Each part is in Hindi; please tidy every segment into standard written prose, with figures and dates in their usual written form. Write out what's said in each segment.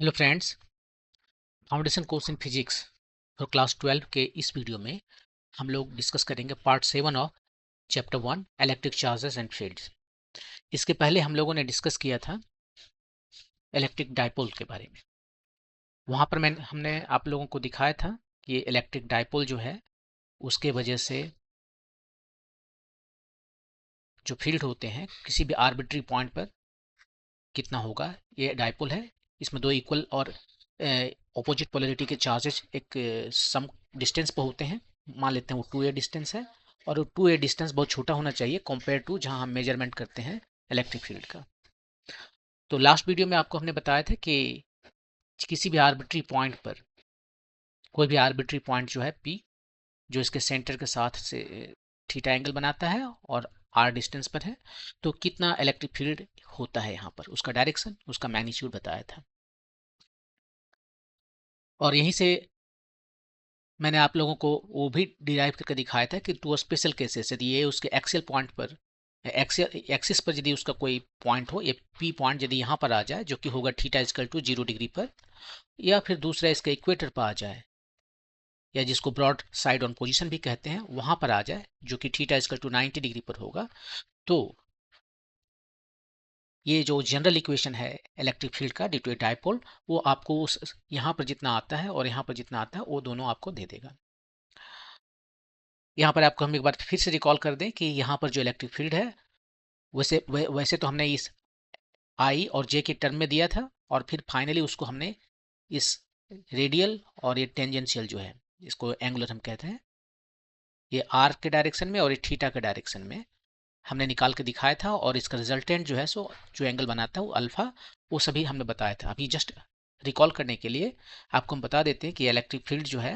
Hello friends, foundation course in physics for class 12 के इस वीडियो में हम लोग डिस्कस करेंगे part 7 of chapter 1 electric charges and fields. इसके पहले हम लोगों ने डिस्कस किया था इलेक्ट्रिक डायपोल के बारे में। वहाँ पर हमने आप लोगों को दिखाया था कि इलेक्ट्रिक डायपोल जो है उसके वजह से जो फील्ड होते हैं किसी भी आर्बिट्री पॉइंट पर कितना होगा। ये डायपोल है, इसमें दो इक्वल और ऑपोजिट पोलरिटी के चार्जेस एक सम डिस्टेंस पर होते हैं। मान लेते हैं वो 2a डिस्टेंस है और वो 2a डिस्टेंस बहुत छोटा होना चाहिए कंपेयर टू जहां हम मेजरमेंट करते हैं इलेक्ट्रिक फील्ड का। तो लास्ट वीडियो में आपको हमने बताया था कि किसी भी आर्बिट्री पॉइंट पर, कोई भी आर्बिट्री पॉइंट जो है P, जो इसके सेंटर के साथ से थीटा एंगल बनाता है और r डिस्टेंस पर है, तो कितना इलेक्ट्रिक फील्ड होता है यहाँ पर, उसका डायरेक्शन, उसका मैग्नीट्यूड बताया था। और यहीं से मैंने आप लोगों को वो भी डिराइव करके दिखाया था कि टू स्पेशल केसेस, यदि ये उसके एक्सियल पॉइंट पर, एक्सिस पर यदि उसका कोई पॉइंट हो, ये पी पॉइंट यदि यहाँ पर आ जाए जो कि होगा थीटा इक्वल टू 0 डिग्री पर, या फिर दूसरा इसके इक्वेटर पर आ जाए, या जिसको ब्रॉड साइड ऑन पोजीशन भी कहते हैं, वहां पर आ जाए जो कि थीटा इक्वल टू 90 डिग्री पर होगा, तो ये जो जनरल इक्वेशन है इलेक्ट्रिक फील्ड का ड्यू टू ए डायपोल, वो आपको उस यहाँ पर जितना आता है और यहाँ पर जितना आता है वो दोनों आपको दे देगा। यहाँ पर आपको हम एक बार फिर से रिकॉल कर दें कि यहाँ पर जो इलेक्ट्रिक फील्ड है, वैसे तो हमने इस आई और जे के टर्म में दिया था, और फिर फाइनली उसको हमने इस रेडियल और ये टेंजेंशियल जो है, इसको एंगुलर हम कहते हैं, ये आर के डायरेक्शन में और ये थीटा के डायरेक्शन में हमने निकाल के दिखाया था। और इसका रिजल्टेंट जो है, सो जो एंगल बनाता है वो अल्फा, वो सभी हमने बताया था। अभी जस्ट रिकॉल करने के लिए आपको हम बता देते हैं कि इलेक्ट्रिक फील्ड जो है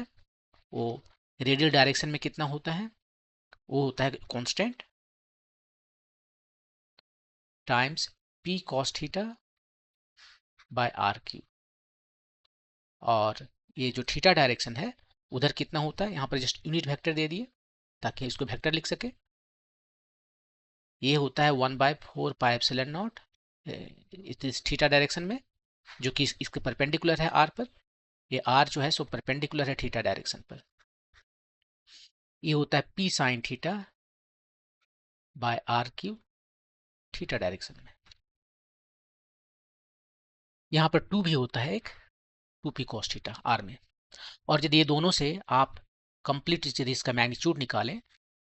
वो रेडियल डायरेक्शन में कितना होता है, वो होता है constant times p cos theta by r cube. और ये जो थीटा डायरेक्शन है उधर कितना होता है, यहाँ पर जस्ट यूनिट वेक्टर दे दिए ताकि इसको वेक्टर लिख सके। ये होता है 1/4 पाई एप्सिलॉन नॉट इस थीटा डायरेक्शन में, जो कि इसके परपेंडिकुलर है आर पर। ये आर जो है सो परपेंडिकुलर है थीटा डायरेक्शन पर। ये होता है p sine theta by r cube theta direction में। यहाँ पर 2 भी होता है, एक 2p cos थीटा आर में। और यदि ये दोनों से आप कंप्लीट यदि इसका मैग्नीट्यूड निकालें,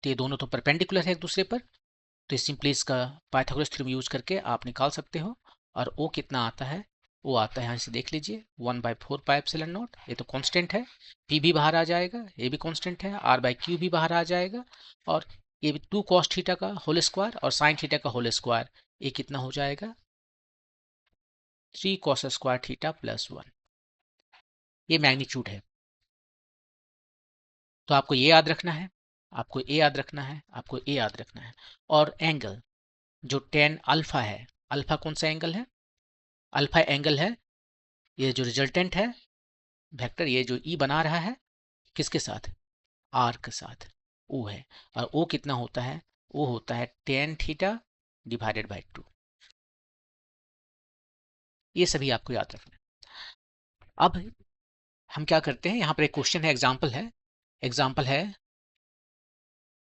तो ये दोनों तो परपेंडिकुलर है एक दूसरे पर, तो सिंपली इसका पाइथागोरस थ्योरम यूज करके आप निकाल सकते हो। और ओ कितना आता है, वो आता है यहाँ से देख लीजिए 1/4 पाई एप्सिलॉन नॉट। ये तो कांस्टेंट है, पी भी बाहर आ जाएगा, ये भी कांस्टेंट है, आर बाई क्यू भी बाहर आ जाएगा, और ये भी 2 cos थीटा का होल स्क्वायर और साइन थीटा का होल स्क्वायर, ये कितना हो जाएगा 3 cos स्क्वायर थीटा प्लस 1। ये मैग्नीट्यूड है। तो आपको ये याद रखना है, आपको ए याद रखना है, आपको ए याद रखना है। और एंगल जो टेन अल्फा है, अल्फा कौन सा एंगल है, अल्फा एंगल है ये जो रिजल्टेंट है वेक्टर, ये जो ई बना रहा है किसके साथ, आर के साथ, ओ है। और ओ कितना होता है, वो होता है टेन थीटा डिवाइडेड बाई 2। ये सभी आपको याद रखना है। अब हम क्या करते हैं, यहाँ पर एक क्वेश्चन है, एग्जाम्पल है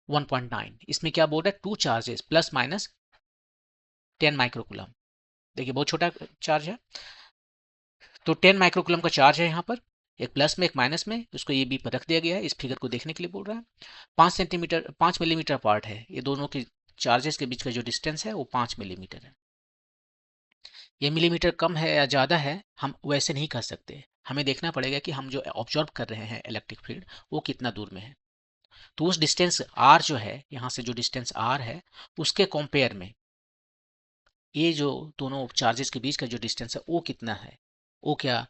1.9। इसमें क्या बोल रहा है, two charges plus minus 10 microcoulomb. देखिए बहुत छोटा चार्ज है, तो 10 माइक्रोकुलम का चार्ज है यहाँ पर, एक प्लस में एक माइनस में, उसको ये बी पर रख दिया गया है, इस फिगर को देखने के लिए बोल रहा है। 5 मिलीमीटर पार्ट है, ये दोनों के चार्जेस के बीच का जो डिस्टेंस है वो 5 मिलीमीटर है। ये मिलीमीटर कम है या ज़्यादा है हम वैसे नहीं कह सकते, हमें देखना पड़ेगा कि हम जो ऑब्जर्व कर रहे हैं इलेक्ट्रिक फील्ड वो कितना दूर में है। तो उस डिस्टेंस आर जो है, यहाँ से जो डिस्टेंस आर है उसके कंपेयर में ये जो दोनों चार्जेस के बीच का जो डिस्टेंस है वो कितना है, वो क्या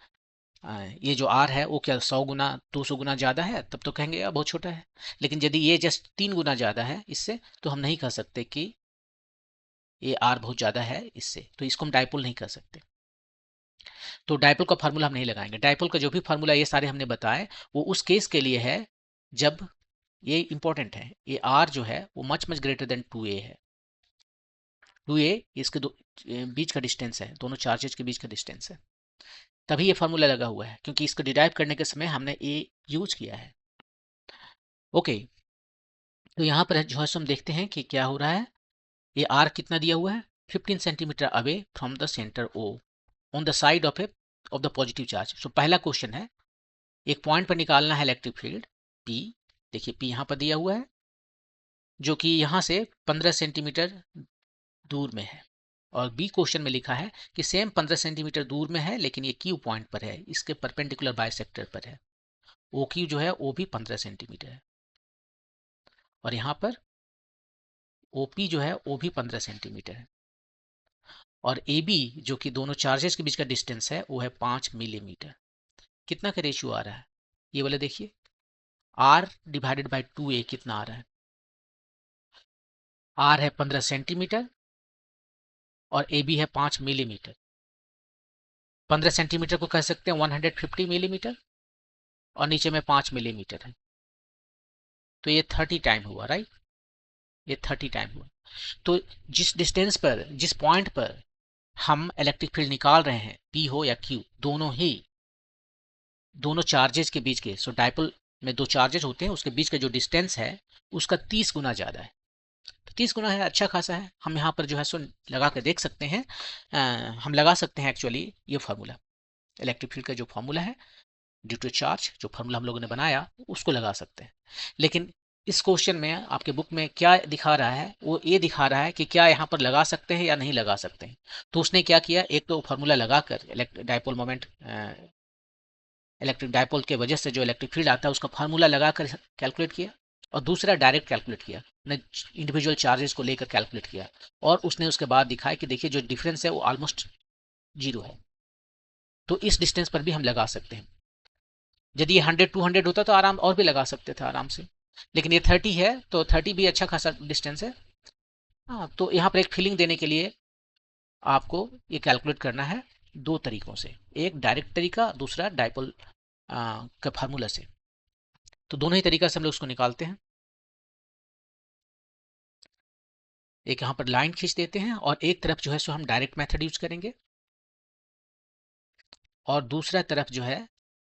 ये जो आर है वो क्या 100 गुना 200 गुना ज़्यादा है, तब तो कहेंगे यार बहुत छोटा है। लेकिन यदि ये जस्ट 3 गुना ज़्यादा है इससे, तो हम नहीं कह सकते कि ये आर बहुत ज़्यादा है इससे, तो इसको हम डायपोल नहीं कह सकते। तो डायपोल का फार्मूला हम नहीं लगाएंगे। डायपोल का जो भी फार्मूला ये सारे हमने बताए वो उस केस के लिए है जब, ये इंपॉर्टेंट है, ये आर जो है वो much much greater than 2a है। 2a इसके बीच का डिस्टेंस है, दोनों चार्जेस के बीच का डिस्टेंस है। तभी ये फार्मूला लगा हुआ है, क्योंकि इसको डिराइव करने के समय हमने ए यूज किया है। ओके, तो यहाँ पर जो है हम देखते हैं कि क्या हो रहा है। ये आर कितना दिया हुआ है, 15 centimetre away from the centre O on the side of the positive charge. So पहला क्वेश्चन है, एक पॉइंट पर निकालना है इलेक्ट्रिक फील्ड पी। देखिए पी यहाँ पर दिया हुआ है, जो कि यहाँ से 15 सेंटीमीटर दूर में है, और बी क्वेश्चन में लिखा है कि सेम 15 सेंटीमीटर दूर में है, लेकिन ये क्यू पॉइंट पर है, इसके परपेंडिकुलर बाइसेक्टर पर है। ओ क्यू जो है वो भी 15 सेंटीमीटर है, और यहाँ पर ओपी जो है वो भी 15 सेंटीमीटर है, और ए बी जो कि दोनों चार्जेस के बीच का डिस्टेंस है वो है 5 मिलीमीटर। कितना का रेशियो आ रहा है ये वाले देखिए, आर डिवाइडेड बाई 2a कितना आ रहा है, आर है 15 सेंटीमीटर और ए बी है 5 मिलीमीटर। 15 सेंटीमीटर को कह सकते हैं 150 मिलीमीटर, और नीचे में 5 मिलीमीटर है, तो ये 30 टाइम हुआ, राइट, ये 30 टाइम हुआ। तो जिस डिस्टेंस पर, जिस पॉइंट पर हम इलेक्ट्रिक फील्ड निकाल रहे हैं, पी हो या क्यू, दोनों चार्जेस के बीच के, सो डाइपोल में दो चार्जेस होते हैं, उसके बीच का जो डिस्टेंस है उसका 30 गुना ज़्यादा है। तो 30 गुना है, अच्छा खासा है। हम यहाँ पर जो है सो लगा कर देख सकते हैं, हम लगा सकते हैं एक्चुअली ये फार्मूला, इलेक्ट्रिक फील्ड का जो फार्मूला है ड्यू टू चार्ज, जो फार्मूला हम लोगों ने बनाया उसको लगा सकते हैं। लेकिन इस क्वेश्चन में आपके बुक में क्या दिखा रहा है, वो ये दिखा रहा है कि क्या यहाँ पर लगा सकते हैं या नहीं लगा सकते हैं। तो उसने क्या किया, एक तो फार्मूला लगाकर डाइपोल मोमेंट, इलेक्ट्रिक डाइपोल के वजह से जो इलेक्ट्रिक फील्ड आता है उसका फार्मूला लगाकर कैलकुलेट किया, और दूसरा डायरेक्ट कैलकुलेट किया, ने इंडिविजुअल चार्जेस को लेकर कैलकुलेट किया, और उसने उसके बाद दिखाया कि देखिए जो डिफरेंस है वो ऑलमोस्ट जीरो है। तो इस डिस्टेंस पर भी हम लगा सकते हैं। यदि ये 100-200 होता तो आराम और भी लगा सकते थे आराम से, लेकिन ये 30 है तो 30 भी अच्छा खासा डिस्टेंस है। हाँ, तो यहाँ पर एक फीलिंग देने के लिए आपको ये कैलकुलेट करना है दो तरीकों से, एक डायरेक्ट तरीका, दूसरा डाइपोल का फार्मूला से। तो दोनों ही तरीका से हम लोग उसको निकालते हैं। एक यहाँ पर लाइन खींच देते हैं, और एक तरफ जो है सो हम डायरेक्ट मेथड यूज करेंगे, और दूसरा तरफ जो है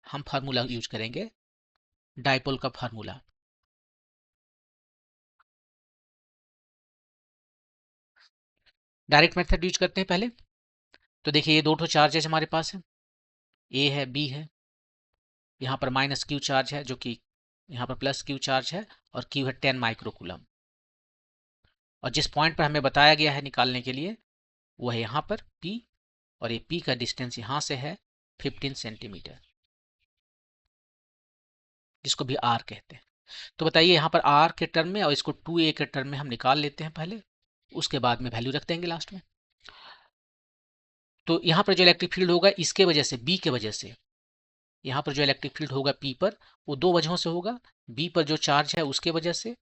हम फार्मूला यूज करेंगे, डाइपोल का फार्मूला। डायरेक्ट मेथड यूज करते हैं पहले। तो देखिए ये दो ठो चार्जेस हमारे पास है, ए है बी है, यहाँ पर माइनस क्यू चार्ज है, जो कि यहाँ पर प्लस क्यू चार्ज है, और क्यू है 10 माइक्रोकूलम। और जिस पॉइंट पर हमें बताया गया है निकालने के लिए वो है यहाँ पर P, और ये P का डिस्टेंस यहाँ से है 15 सेंटीमीटर, जिसको भी R कहते हैं। तो बताइए यहाँ पर R के टर्म में और इसको 2a के टर्म में हम निकाल लेते हैं पहले, उसके बाद में वैल्यू रख देंगे लास्ट में। तो यहाँ पर जो इलेक्ट्रिक फील्ड होगा इसके वजह से, B के वजह से, यहाँ पर जो इलेक्ट्रिक फील्ड होगा P पर, वो दो वजहों से होगा, B पर जो चार्ज है उसके वजह से,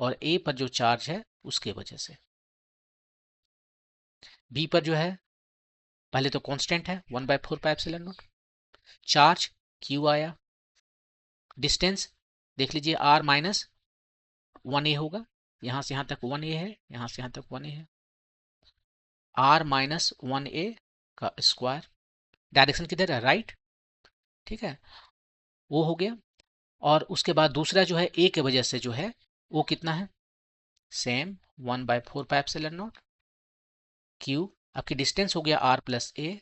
और A पर जो चार्ज है उसके वजह से। B पर जो है पहले तो कांस्टेंट है 1/4πε0, चार्ज Q आया, डिस्टेंस देख लीजिए R माइनस 1a होगा, यहां से यहां तक 1a है, यहां से यहां तक 1a है, R माइनस 1a का स्क्वायर, डायरेक्शन किधर है, राइट, ठीक है, वो हो गया। और उसके बाद दूसरा जो है a के वजह से जो है वो कितना है, सेम 1/4πε0 Q, आपकी डिस्टेंस हो गया R plus a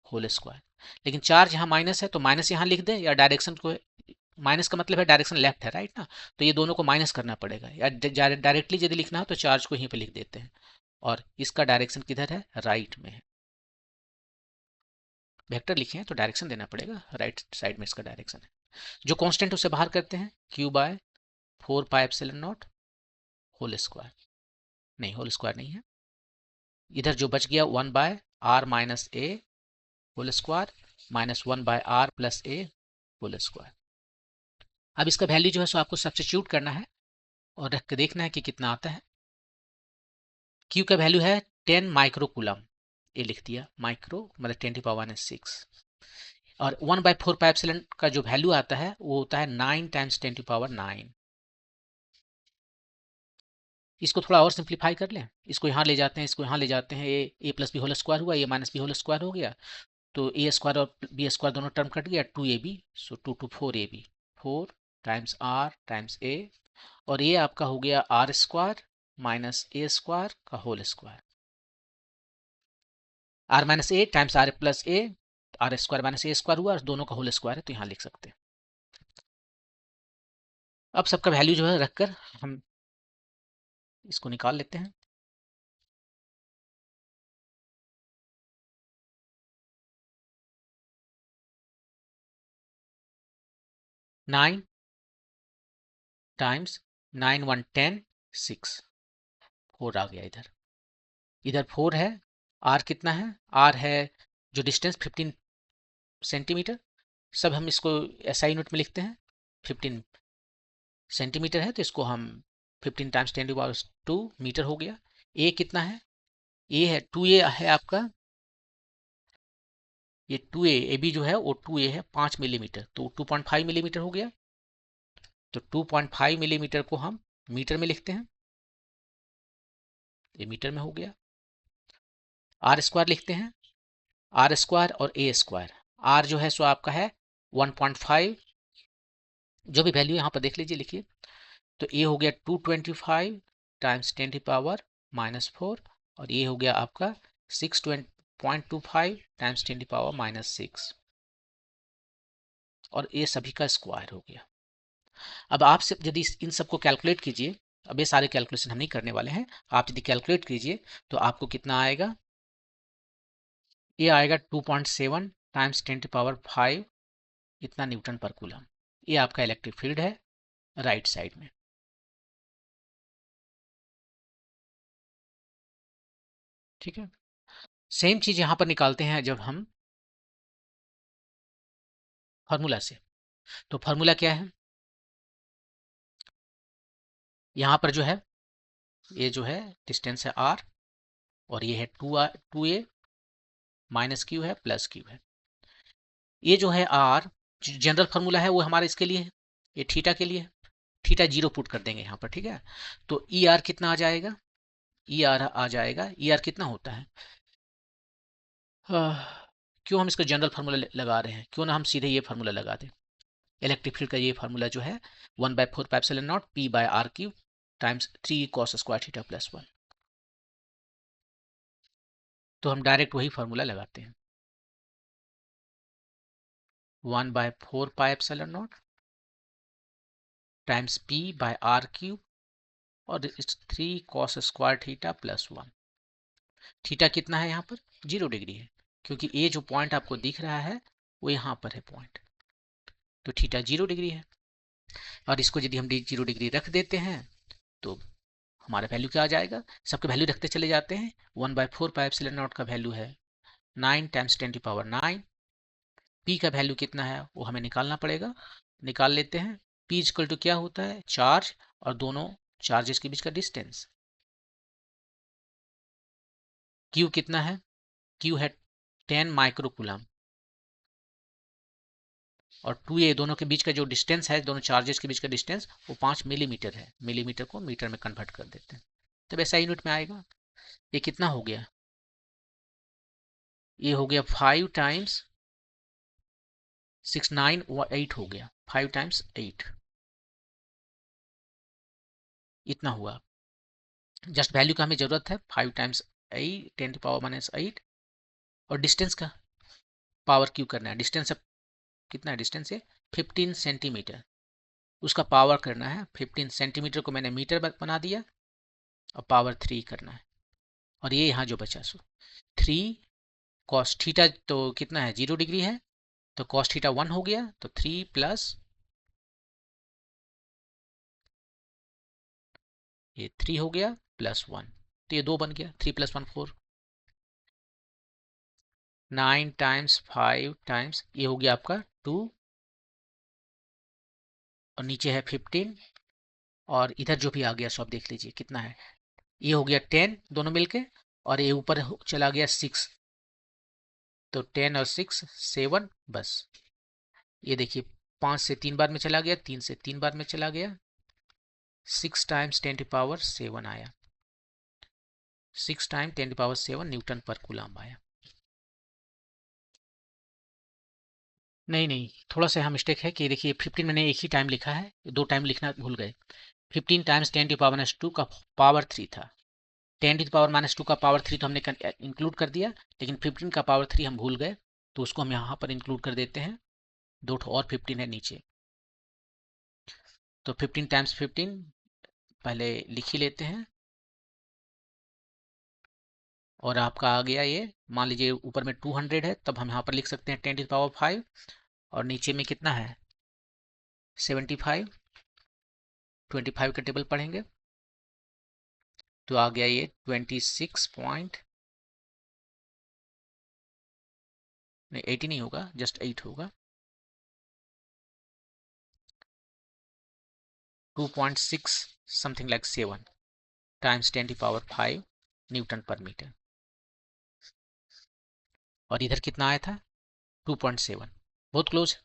whole square. लेकिन चार्ज यहाँ माइनस है तो माइनस यहाँ लिख दें, या डायरेक्शन को, माइनस का मतलब है डायरेक्शन लेफ्ट है, राइट ना, तो ये दोनों को माइनस करना पड़ेगा, या डायरेक्टली यदि लिखना हो तो चार्ज को यहीं पे लिख देते हैं, और इसका डायरेक्शन किधर है, राइट में है। वेक्टर लिखे हैं तो डायरेक्शन देना पड़ेगा, राइट साइड में इसका डायरेक्शन है। जो कांस्टेंट उसे बाहर करते हैं, Q/4πε0 होल स्क्वायर, नहीं होल स्क्वायर नहीं है, इधर जो बच गया 1/r minus a whole square minus 1/r plus a whole square. अब इसका वैल्यू जो है सो आपको सब्स्टिट्यूट करना है और रख के देखना है कि कितना आता है। Q का वैल्यू है 10 माइक्रोकूलम, ये लिख दिया, माइक्रो मतलब 10⁻⁶, और 1/4πε का जो वैल्यू आता है वो होता है 9 × 10⁹। इसको थोड़ा और सिंप्लीफाई कर लें, इसको यहाँ ले जाते हैं, इसको यहाँ ले जाते हैं, a plus b whole square हुआ, a minus b whole square हो गया, तो ए स्क्वायर और बी स्क्वायर दोनों टर्म कट गया, 2ab, so 2 to 4ab, 4 times r times a, और ये आपका हो गया r square minus a square का whole square, r minus a times r plus a, r square minus a square हुआ, दोनों का होल स्क्वायर है तो यहाँ लिख सकते हैं। अब सबका वैल्यू जो है रखकर हम इसको निकाल लेते हैं। 9 टाइम्स 9 1 10 6, 4 आ गया इधर, इधर 4 है, आर कितना है, आर है जो डिस्टेंस 15 सेंटीमीटर, सब हम इसको एसआई यूनिट में लिखते हैं, 15 सेंटीमीटर है तो इसको हम 15 टाइम्स 10⁻², मीटर हो गया। ए कितना है, ए है 2a है आपका, ये 2a ए बी जो है वो 2a है 5 मिलीमीटर, तो 2.5 मिलीमीटर हो गया, तो 2.5 मिलीमीटर को हम मीटर में लिखते हैं, ये मीटर में हो गया। आर स्क्वायर लिखते हैं, आर स्क्वायर और ए स्क्वायर, आर जो है सो आपका है 1.5, जो भी वैल्यू यहाँ पर देख लीजिए लिखिए, तो ये हो गया 225 टाइम्स 10⁻⁻⁴, और ये हो गया आपका 6.25 टाइम्स 10⁻⁻⁶, और ये सभी का स्क्वायर हो गया। अब आप सब यदि इन सबको कैलकुलेट कीजिए, अब ये सारे कैलकुलेशन हम नहीं करने वाले हैं, आप यदि कैलकुलेट कीजिए तो आपको कितना आएगा, ये आएगा 2.7 टाइम्स 10⁵ इतना न्यूटन पर कूलम, ये आपका इलेक्ट्रिक फील्ड है राइट साइड में। ठीक है, सेम चीज यहां पर निकालते हैं जब हम फॉर्मूला से, तो फॉर्मूला क्या है, यहां पर जो है ये जो है डिस्टेंस है r, और ये है 2a माइनस क्यू है प्लस क्यू है, ये जो है r जनरल फार्मूला है वो हमारा इसके लिए है, ये थीटा के लिए है, थीटा 0 पुट कर देंगे यहाँ पर। ठीक है, तो ई आर कितना आ जाएगा, ई आर आ जाएगा, ई आर कितना होता है, क्यों हम इसका जनरल फार्मूला लगा रहे हैं, क्यों ना हम सीधे ये फार्मूला लगा दें, इलेक्ट्रिक फील्ड का ये फार्मूला जो है 1/4πε0 p/r³ times 3 cos square theta plus 1, तो हम डायरेक्ट वही फार्मूला लगाते हैं, 1/4πε0 टाइम्स p/r³ और 3 cos square theta plus 1, theta कितना है यहाँ पर 0 डिग्री है, क्योंकि ये जो पॉइंट आपको दिख रहा है वो यहाँ पर है पॉइंट, तो थीटा 0 डिग्री है, और इसको यदि हम 0 डिग्री रख देते हैं तो हमारा वैल्यू क्या आ जाएगा, सबके वैल्यू रखते चले जाते हैं, 1/4πε0 का वैल्यू है 9 टाइम्स 10⁹, p का वैल्यू कितना है वो हमें निकालना पड़ेगा, निकाल लेते हैं, p इक्वल टू क्या होता है, चार्ज और दोनों चार्जेस के बीच का डिस्टेंस, q कितना है, q है 10 माइक्रोकूलम, और 2a दोनों के बीच का जो डिस्टेंस है, दोनों चार्जेस के बीच का डिस्टेंस वो 5 मिलीमीटर है, मिलीमीटर को मीटर में कन्वर्ट कर देते हैं, तब ऐसा यूनिट में आएगा। ये कितना हो गया, ये हो गया 5 टाइम्स 6 9 8 हो गया, 5 टाइम्स 8 इतना हुआ, जस्ट वैल्यू का हमें जरूरत है, 5 टाइम्स 8 10⁻⁻8, और डिस्टेंस का पावर क्यू करना है, डिस्टेंस अब कितना है, डिस्टेंस है 15 सेंटीमीटर, उसका पावर करना है 15 सेंटीमीटर को मैंने मीटर बना दिया, और पावर 3 करना है, और ये यहाँ जो बचा सो 3 cos थीटा तो कितना है 0 डिग्री है, तो cos थीटा 1 हो गया, तो 3 प्लस ये 3 हो गया प्लस 1, तो ये 2 बन गया, 3 + 1 4, 9 टाइम्स 5 टाइम्स ये हो गया आपका 2, और नीचे है 15, और इधर जो भी आ गया सब देख लीजिए कितना है, ये हो गया 10 दोनों मिलके, और ये ऊपर चला गया 6, तो 10 और 6 7, बस ये देखिए 5 से 3 बार में चला गया, 3 से 3 बार में चला गया, 6 टाइम्स 10⁻7 आया, 6 टाइम 10⁻7 न्यूटन पर कूलम आया। नहीं नहीं, थोड़ा सा यहाँ मिस्टेक है कि देखिए 15 मैंने एक ही टाइम लिखा है, 2 टाइम लिखना भूल गए। 15 टाइम्स 10⁻⁻² का पावर 3 था। 10⁻⁻² का पावर 3 तो हमने इंक्लूड कर दिया, लेकिन 15 का पावर 3 हम भूल गए, तो उसको हम यहाँ पर इंक्लूड कर देते हैं। 2 और 15 है नीचे, तो 15 टाइम्स 15 पहले लिख ही लेते हैं। और आपका आ गया ये, मान लीजिए ऊपर में 200 है, तब हम यहाँ पर लिख सकते हैं 10⁵, और नीचे में कितना है 75, 25 का टेबल पढ़ेंगे तो आ गया ये 26 पॉइंट, नहीं 80 नहीं होगा, जस्ट 8 होगा, 2.6 समथिंग लाइक 7 टाइम्स 10⁵ न्यूटन पर मीटर। और इधर कितना आया था 2.7, बहुत क्लोज।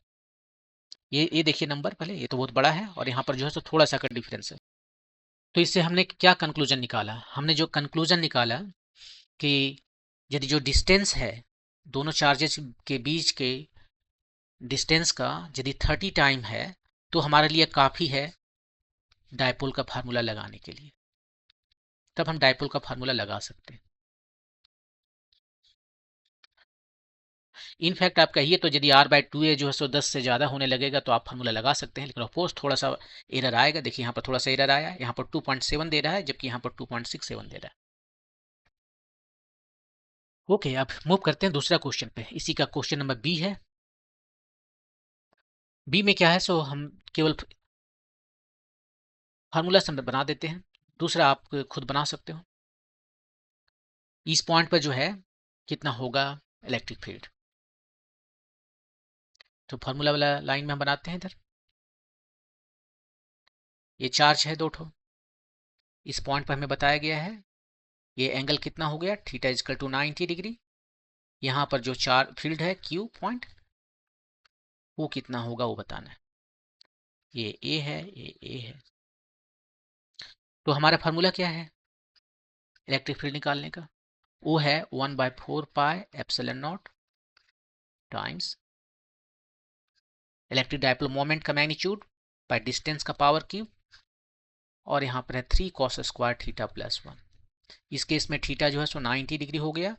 ये देखिए नंबर, पहले ये तो बहुत बड़ा है, और यहाँ पर जो है तो थोड़ा सा का डिफरेंस है। तो इससे हमने क्या कंक्लूजन निकाला, हमने जो कंक्लूजन निकाला कि यदि जो डिस्टेंस है दोनों चार्जेस के बीच के डिस्टेंस का यदि 30 टाइम है, तो हमारे लिए काफ़ी है डायपोल का फार्मूला लगाने के लिए, तब हम डायपोल का फार्मूला लगा सकते हैं। इनफैक्ट आप कहिए तो यदि r/2a जो है सो 10 से ज़्यादा होने लगेगा तो आप फार्मूला लगा सकते हैं, लेकिन ऑफकोर्स थोड़ा सा एरर आएगा। देखिए यहाँ पर थोड़ा सा एरर आया, यहाँ पर 2.7 दे रहा है, जबकि यहाँ पर 2.67 दे रहा है। ओके, अब मूव करते हैं दूसरा क्वेश्चन पे। इसी का क्वेश्चन नंबर बी है। बी में क्या है, सो हम केवल फार्मूला से बना देते हैं, दूसरा आप खुद बना सकते हो। इस पॉइंट पर जो है कितना होगा इलेक्ट्रिक फील्ड, तो फार्मूला वाला लाइन में हम बनाते हैं। इधर ये चार्ज है 2 ठो, इस पॉइंट पर हमें बताया गया है ये एंगल कितना हो गया, थीटा इजकल टू 90 डिग्री। यहाँ पर जो चार्ज फील्ड है क्यू पॉइंट, वो कितना होगा वो बताना है। ये ए है, ये ए है। तो हमारा फार्मूला क्या है इलेक्ट्रिक फील्ड निकालने का, वो है 1/4 pi epsilon not times electric dipole moment का मैग्नीट्यूड बाय डिस्टेंस का पावर क्यूब, और यहाँ पर है 3 cos स्क्वायर थीटा प्लस 1। इस केस में थीटा जो है सो 90 डिग्री हो गया,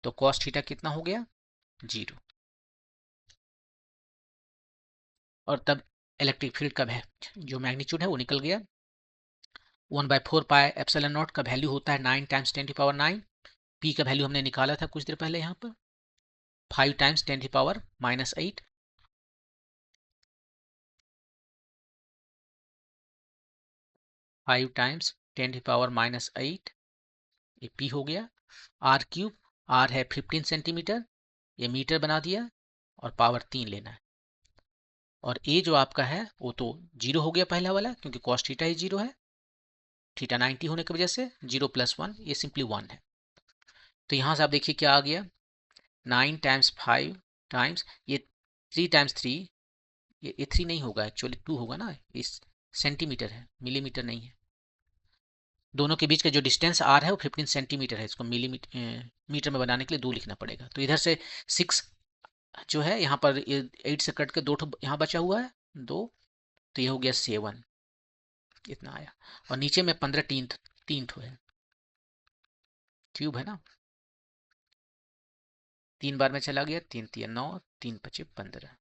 तो cos थीटा कितना हो गया 0, और तब इलेक्ट्रिक फील्ड का जो मैग्नीट्यूड है वो निकल गया। 1/4 पाई एप्सिलॉन नॉट का वैल्यू होता है 9 टाइम्स 10⁻⁹। पी का वैल्यू हमने निकाला था कुछ देर पहले, यहाँ पर 5 टाइम्स 10⁻⁻8, 5 टाइम्स 10⁻⁻8, ये पी हो गया। आर क्यूब, आर है 15 सेंटीमीटर, ये मीटर बना दिया, और पावर 3 लेना है। और ए जो आपका है वो तो 0 हो गया पहला वाला, क्योंकि कॉस थीटा ही 0 है, थीटा 90 होने की वजह से 0 + 1 ये सिंपली 1 है। तो यहाँ से आप देखिए क्या आ गया, 9 टाइम्स 5 टाइम्स ये 3 टाइम्स 3, ये 3 नहीं होगा एक्चुअली, 2 होगा ना, इस सेंटीमीटर है, मिलीमीटर नहीं है। दोनों के बीच का जो डिस्टेंस आर है वो 15 सेंटीमीटर है, इसको मीटर में बनाने के लिए 2 लिखना पड़ेगा। तो इधर से 6 जो है यहाँ पर 8 से कट के 2 यहाँ बचा हुआ है 2, तो ये हो गया 7, इतना आया। और नीचे में 15 तीन ठो है, क्यूब है ना, 3 बार में चला गया, 3 × 3 = 9, 3 × 5 = 15।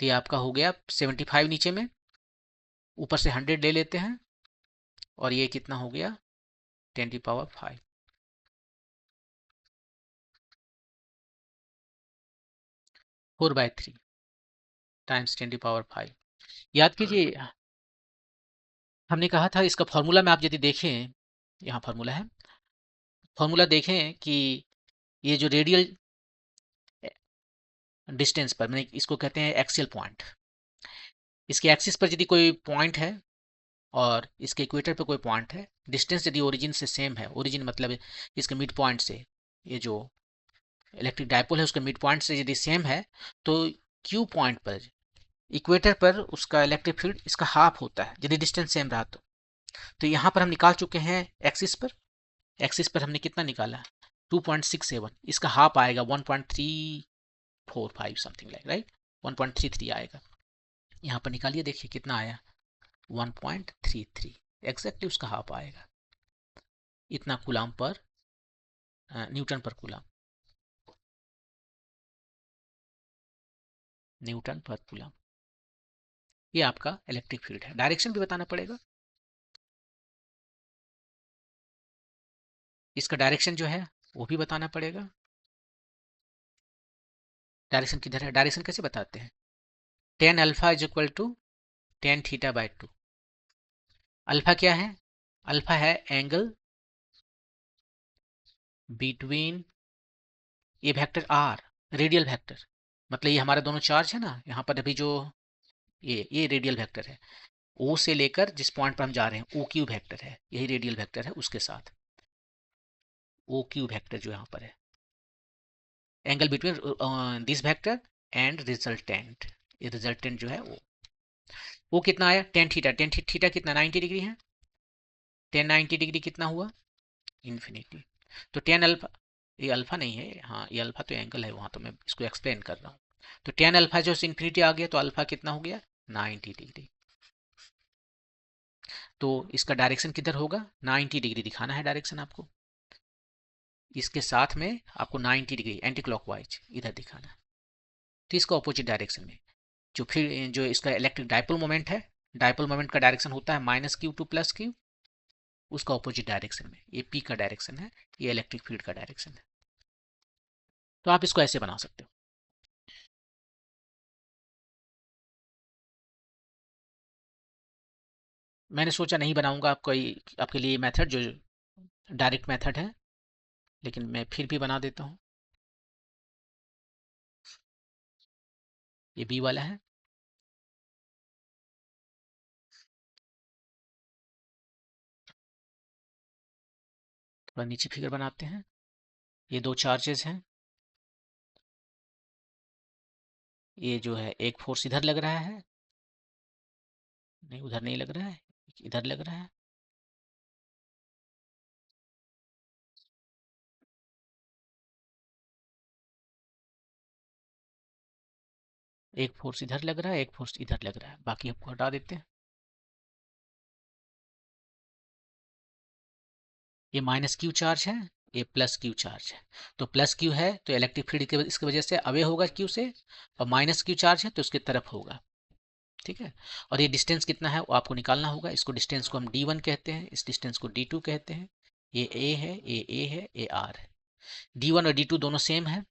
तो ये आपका हो गया 75 नीचे में, ऊपर से 100 ले लेते हैं, और ये कितना हो गया 10⁵ 4/3 टाइम्स 10⁵। याद कीजिए हमने कहा था इसका फॉर्मूला में आप यदि देखें, यहाँ फॉर्मूला है, फॉर्मूला देखें कि ये जो रेडियल डिस्टेंस पर, मैंने इसको कहते हैं एक्सियल पॉइंट, इसके एक्सिस पर यदि कोई पॉइंट है और इसके इक्वेटर पर कोई पॉइंट है, डिस्टेंस यदि ओरिजिन से सेम है, ओरिजिन मतलब इसके मिड पॉइंट से, ये जो इलेक्ट्रिक डायपोल है उसके मिड पॉइंट से यदि सेम है, तो क्यू पॉइंट पर इक्वेटर पर उसका इलेक्ट्रिक फील्ड इसका हाफ होता है यदि डिस्टेंस सेम रहा तो यहाँ पर हम निकाल चुके हैं एक्सिस पर हमने कितना निकाला 2.67, इसका हाफ आएगा 1.345 समथिंग लाइक, राइट। 1.33 आएगा। यहाँ पर निकालिए, देखिए कितना आया, 1.33, एग्जैक्टली उसका हाफ आएगा। इतना कूलाम पर न्यूटन पर कूलाम, न्यूटन पर कूलाम। ये आपका इलेक्ट्रिक फील्ड है। डायरेक्शन भी बताना पड़ेगा। इसका डायरेक्शन जो है वो भी बताना पड़ेगा। डायरेक्शन किधर है, डायरेक्शन कैसे बताते हैं, tan alpha is equal to tan theta by 2। Alpha क्या है, अल्फा है एंगल बिटवीन ये वेक्टर आर, रेडियल वेक्टर, मतलब ये हमारे दोनों चार्ज है ना, यहाँ पर अभी जो ये रेडियल वेक्टर है, ओ से लेकर जिस पॉइंट पर हम जा रहे हैं ओ क्यू वेक्टर है, यही रेडियल वेक्टर है, उसके साथ ओ क्यू वेक्टर जो यहाँ पर है, angle between this vector and resultant, ये रिजल्टेंट जो है वो कितना आया, टेन थीटा, टेन थीटा कितना 90 डिग्री है, टेन 90 डिग्री कितना हुआ, इन्फिनिटी। तो टेन अल्फा, ये अल्फा नहीं है, हाँ ये अल्फा तो एंगल है वहां, तो मैं इसको एक्सप्लेन कर रहा हूँ। तो टेन अल्फा जो इन्फिनिटी आ गया, तो अल्फा कितना हो गया 90 डिग्री। तो इसका डायरेक्शन किधर होगा, 90 डिग्री दिखाना है डायरेक्शन आपको, इसके साथ में आपको 90 डिग्री एंटी क्लॉकवाइज इधर दिखाना है। तो इसका ऑपोजिट डायरेक्शन में जो इसका इलेक्ट्रिक डायपोल मोमेंट है, डायपोल मोमेंट का डायरेक्शन होता है -q टू +q, उसका ऑपोजिट डायरेक्शन में, ये p का डायरेक्शन है, ये इलेक्ट्रिक फील्ड का डायरेक्शन है। तो आप इसको ऐसे बना सकते हो। मैंने सोचा नहीं बनाऊंगा आपके लिए मेथड जो डायरेक्ट मेथड है, लेकिन मैं फिर भी बना देता हूँ। ये बी वाला है, थोड़ा नीचे फिगर बनाते हैं। ये दो चार्जेस हैं, ये जो है एक फोर्स इधर लग रहा है, नहीं उधर नहीं लग रहा है, इधर लग रहा है, एक फोर्स इधर लग रहा है, एक फोर्स इधर लग रहा है, बाकी आपको हटा देते हैं। ये -q चार्ज है, ये +q चार्ज है। तो +q है तो इलेक्ट्रिक फील्ड इसकी वजह से अवे होगा q से, और -q चार्ज है तो उसके तरफ होगा, ठीक है। और ये डिस्टेंस कितना है वो आपको निकालना होगा। इसको डिस्टेंस को हम d1 कहते हैं, इस डिस्टेंस को d2 कहते हैं। ये a है, ये a है, ये r है। d1 और d2 दोनों सेम है,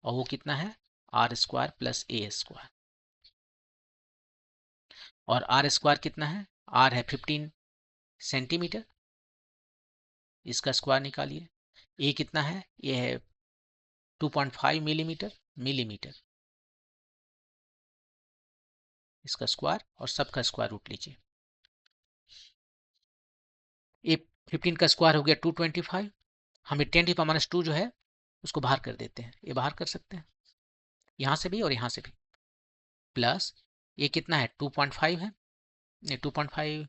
और वो कितना है, r² + a²। और r² कितना है, r है 15 सेंटीमीटर, इसका स्क्वायर निकालिए। ए कितना है, ये है 2.5 मिलीमीटर, इसका स्क्वायर, और सबका स्क्वायर रूट लीजिए। ये 15 का स्क्वायर हो गया 225, हमें 10⁻² जो है उसको बाहर कर देते हैं, ये बाहर कर सकते हैं यहाँ से भी और यहाँ से भी, प्लस ये कितना है 2.5 है, ये 2.5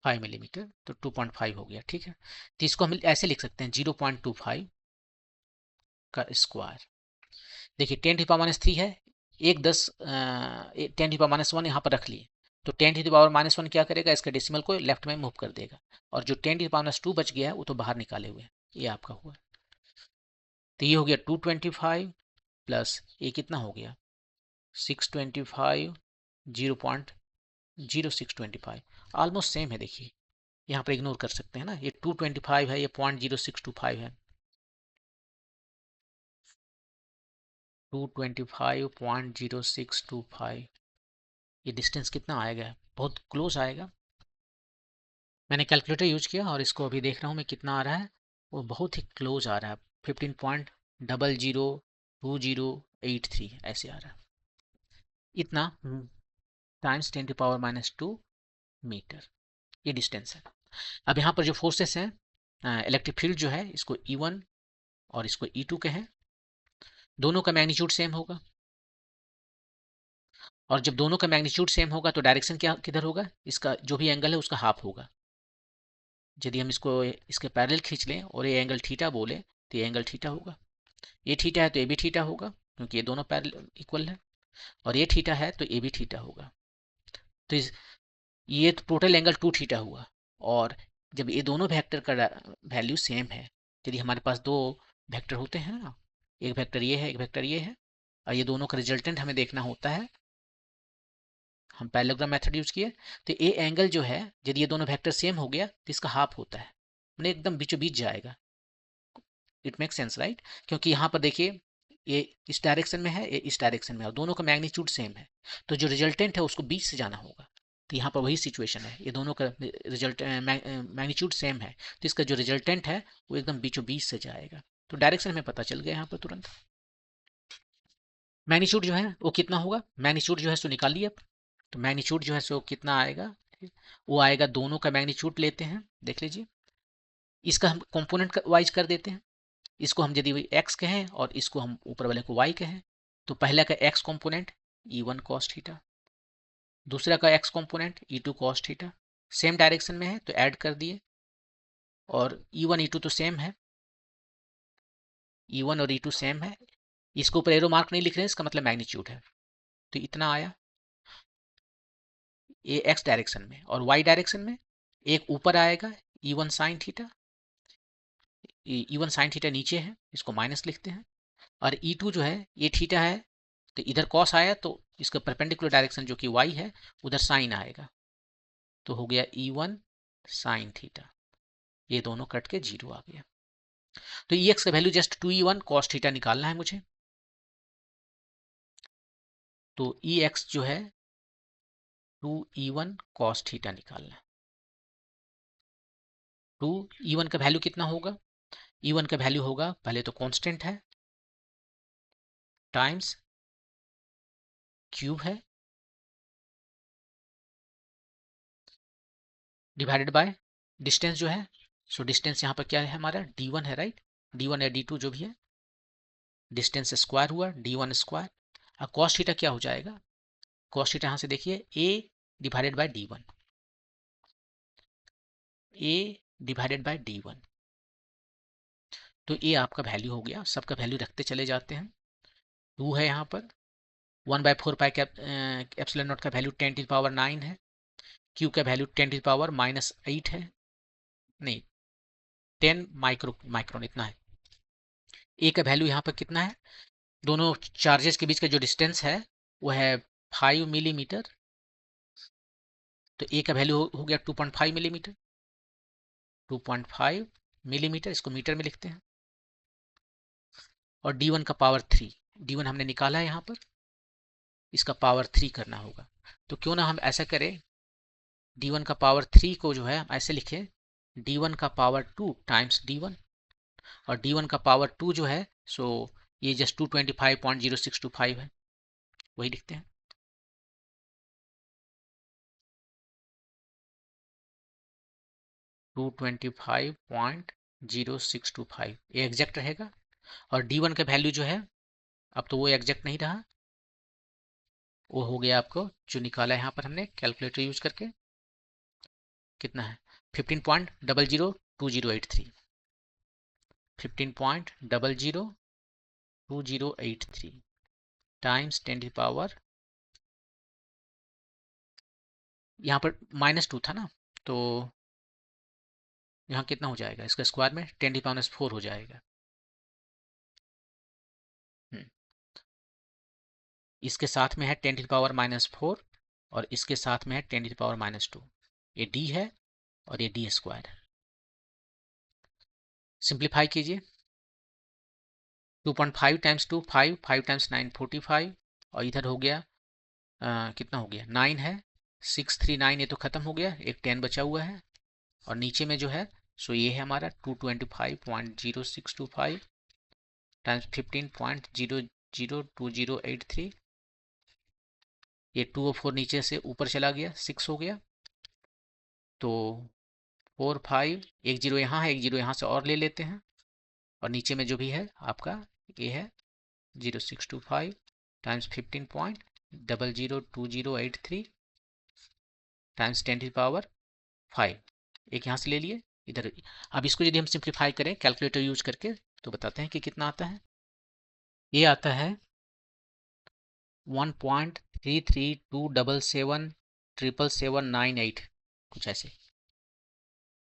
मिलीमीटर, तो 2.5 हो गया, ठीक है। तो इसको हम ऐसे लिख सकते हैं 0.25 का स्क्वायर। देखिए 10⁻³ है, एक 10 10⁻1 यहाँ पर रख लिए, तो 10⁻1 क्या करेगा, इसका डेसिमल को लेफ्ट में मूव कर देगा, और जो 10⁻² बच गया है वो तो बाहर निकाले हुए हैं, ये आपका हुआ। तो ये हो गया 225 प्लस ये कितना हो गया 625, 0.0625, ऑलमोस्ट सेम है। देखिए यहाँ पर इग्नोर कर सकते हैं ना, ये 225 है, ये 0.0625 है, 225.0625, ये डिस्टेंस कितना आएगा, बहुत क्लोज आएगा। मैंने कैलकुलेटर यूज किया और इसको अभी देख रहा हूँ मैं कितना आ रहा है, वो बहुत ही क्लोज आ रहा है, 15.002083 ऐसे आ रहा है, इतना टाइम्स 10⁻² मीटर, ये डिस्टेंस है। अब यहाँ पर जो फोर्सेस हैं, इलेक्ट्रिक फील्ड जो है, इसको E1 और इसको E2 कहें, दोनों का मैग्नीट्यूड सेम होगा, और जब दोनों का मैग्नीट्यूड सेम होगा तो डायरेक्शन क्या किधर होगा, इसका जो भी एंगल है उसका हाफ होगा। यदि हम इसको इसके पैरेलल खींच लें और ये एंगल थीटा बोले, तो ये एंगल थीटा होगा, ये थीटा है तो ये भी थीटा होगा, क्योंकि ये दोनों पैरेलल इक्वल है, और ये थीटा है तो ये भी थीटा होगा। तो ये तो टोटल एंगल 2 थीटा हुआ। और जब ये दोनों वेक्टर का वैल्यू सेम है, यदि हमारे पास दो वेक्टर होते हैं ना, एक वेक्टर ये है, एक वेक्टर ये है, और ये दोनों का रिजल्टेंट हमें देखना होता है, हम पैरेललोग्राम मेथड यूज किए, तो ये एंगल जो है यदि ये दोनों वेक्टर सेम हो गया तो इसका हाफ होता है, मैंने एकदम बीचों बीच जाएगा। इट मेक सेंस राइट, क्योंकि यहाँ पर देखिए ये इस डायरेक्शन में है, ये इस डायरेक्शन में है, और दोनों का मैग्नीट्यूड सेम है, तो जो रिजल्टेंट है उसको बीच से जाना होगा। तो यहाँ पर वही सिचुएशन है, ये दोनों का रिजल्ट मैग्नीट्यूड सेम है, तो इसका जो रिजल्टेंट है वो एकदम बीचों बीच से जाएगा। तो डायरेक्शन हमें पता चल गया यहाँ पर तुरंत। मैग्नीट्यूड जो है वो कितना होगा, मैग्नीट्यूड जो है सो निकाल लिया। तो मैग्नीट्यूड जो है सो कितना आएगा, वो आएगा, दोनों का मैग्नीट्यूड लेते हैं, देख लीजिए, इसका हम कंपोनेंट वाइज कर देते हैं। इसको हम यदि x कहें और इसको हम ऊपर वाले को y कहें, तो पहला का x component E1 cos theta, दूसरा का x component E2 cos theta, same direction में है तो ऐड कर दिए, और E1 E2 तो सेम है, E1 और E2 सेम है, इसको ऊपर एरो मार्क नहीं लिख रहे हैं, इसका मतलब मैग्नीट्यूड है। तो इतना आया ये x डायरेक्शन में, और y डायरेक्शन में एक ऊपर आएगा E1 sin theta, E1 sin theta नीचे है, इसको माइनस लिखते हैं, और E2 जो है ये थीटा है, तो इधर कॉस आया तो इसका परपेंडिकुलर डायरेक्शन जो कि y है उधर साइन आएगा, तो हो गया E1 sin थीटा, ये दोनों कट के 0 आ गया। तो Ex का value just 2E1 cos theta निकालना है मुझे। तो Ex जो है 2E1 cos थीटा निकालना है। 2E1 का वैल्यू कितना होगा, E1 का वैल्यू होगा, पहले तो कांस्टेंट है, टाइम्स क्यूब है, डिवाइडेड बाय डिस्टेंस जो है, सो डिस्टेंस यहाँ पर क्या है हमारा D1 है राइट, D1 या D2 जो भी है, डिस्टेंस स्क्वायर हुआ D1 स्क्वायर। अब cos थीटा क्या हो जाएगा, cos थीटा यहाँ से देखिए A divided by D1, A divided by D1, तो ये आपका वैल्यू हो गया, सबका वैल्यू रखते चले जाते हैं। 2 है यहाँ पर, 1/4 पाई एप्सिलॉन नॉट का वैल्यू 10⁻9 है, Q का वैल्यू 10⁻−8 है, नहीं 10 माइक्रोन इतना है। A का वैल्यू यहाँ पर कितना है, दोनों चार्जेस के बीच का जो डिस्टेंस है वो है 5 मिलीमीटर, तो A का वैल्यू हो गया 2.5 मिलीमीटर, 2.5 मिलीमीटर, इसको मीटर में लिखते हैं, और D1 का पावर 3, D1 हमने निकाला है यहाँ पर, इसका पावर 3 करना होगा। तो क्यों ना हम ऐसा करें, D1 का पावर 3 को जो है हम ऐसे लिखें, D1 का पावर 2 टाइम्स D1, और D1 का पावर 2 जो है सो ये जस्ट 225.0625 है, वही लिखते हैं। टू 225.0625 ये एग्जैक्ट रहेगा, और D1 का वैल्यू जो है अब तो वो एग्जैक्ट नहीं रहा, वो हो गया आपको जो निकाला है यहाँ पर हमने कैलकुलेटर यूज करके, कितना है 15.002083, 15.002083 टाइम्स 10 की पावर, यहाँ पर -2 था ना, तो यहाँ कितना हो जाएगा, इसका स्क्वायर में 10 की पावर 4 हो जाएगा। इसके साथ में है 10 की पावर -4, और इसके साथ में है 10 की पावर -2, ये d है और ये d स्क्वायर है। सिंप्लीफाई कीजिए, 2.5 टाइम्स 2 5, 5 टाइम्स 9 45, और इधर हो गया कितना हो गया 9 है, 639, ये तो खत्म हो गया, एक 10 बचा हुआ है, और नीचे में जो है सो ये है हमारा 225.0625 टाइम्स 15.002083, ये 2 और 4 नीचे से ऊपर चला गया, 6 हो गया, तो 4 5, एक जीरो यहाँ है, एक जीरो यहाँ से और ले लेते हैं, और नीचे में जो भी है आपका ये है 0625 टाइम्स 15.002083 टाइम्स 10 की पावर 5, एक यहाँ से ले लिए इधर। अब इसको यदि हम सिंप्लीफाई करें कैलकुलेटर यूज करके तो बताते हैं कि कितना आता है, ये आता है 1.3327779798 कुछ ऐसे।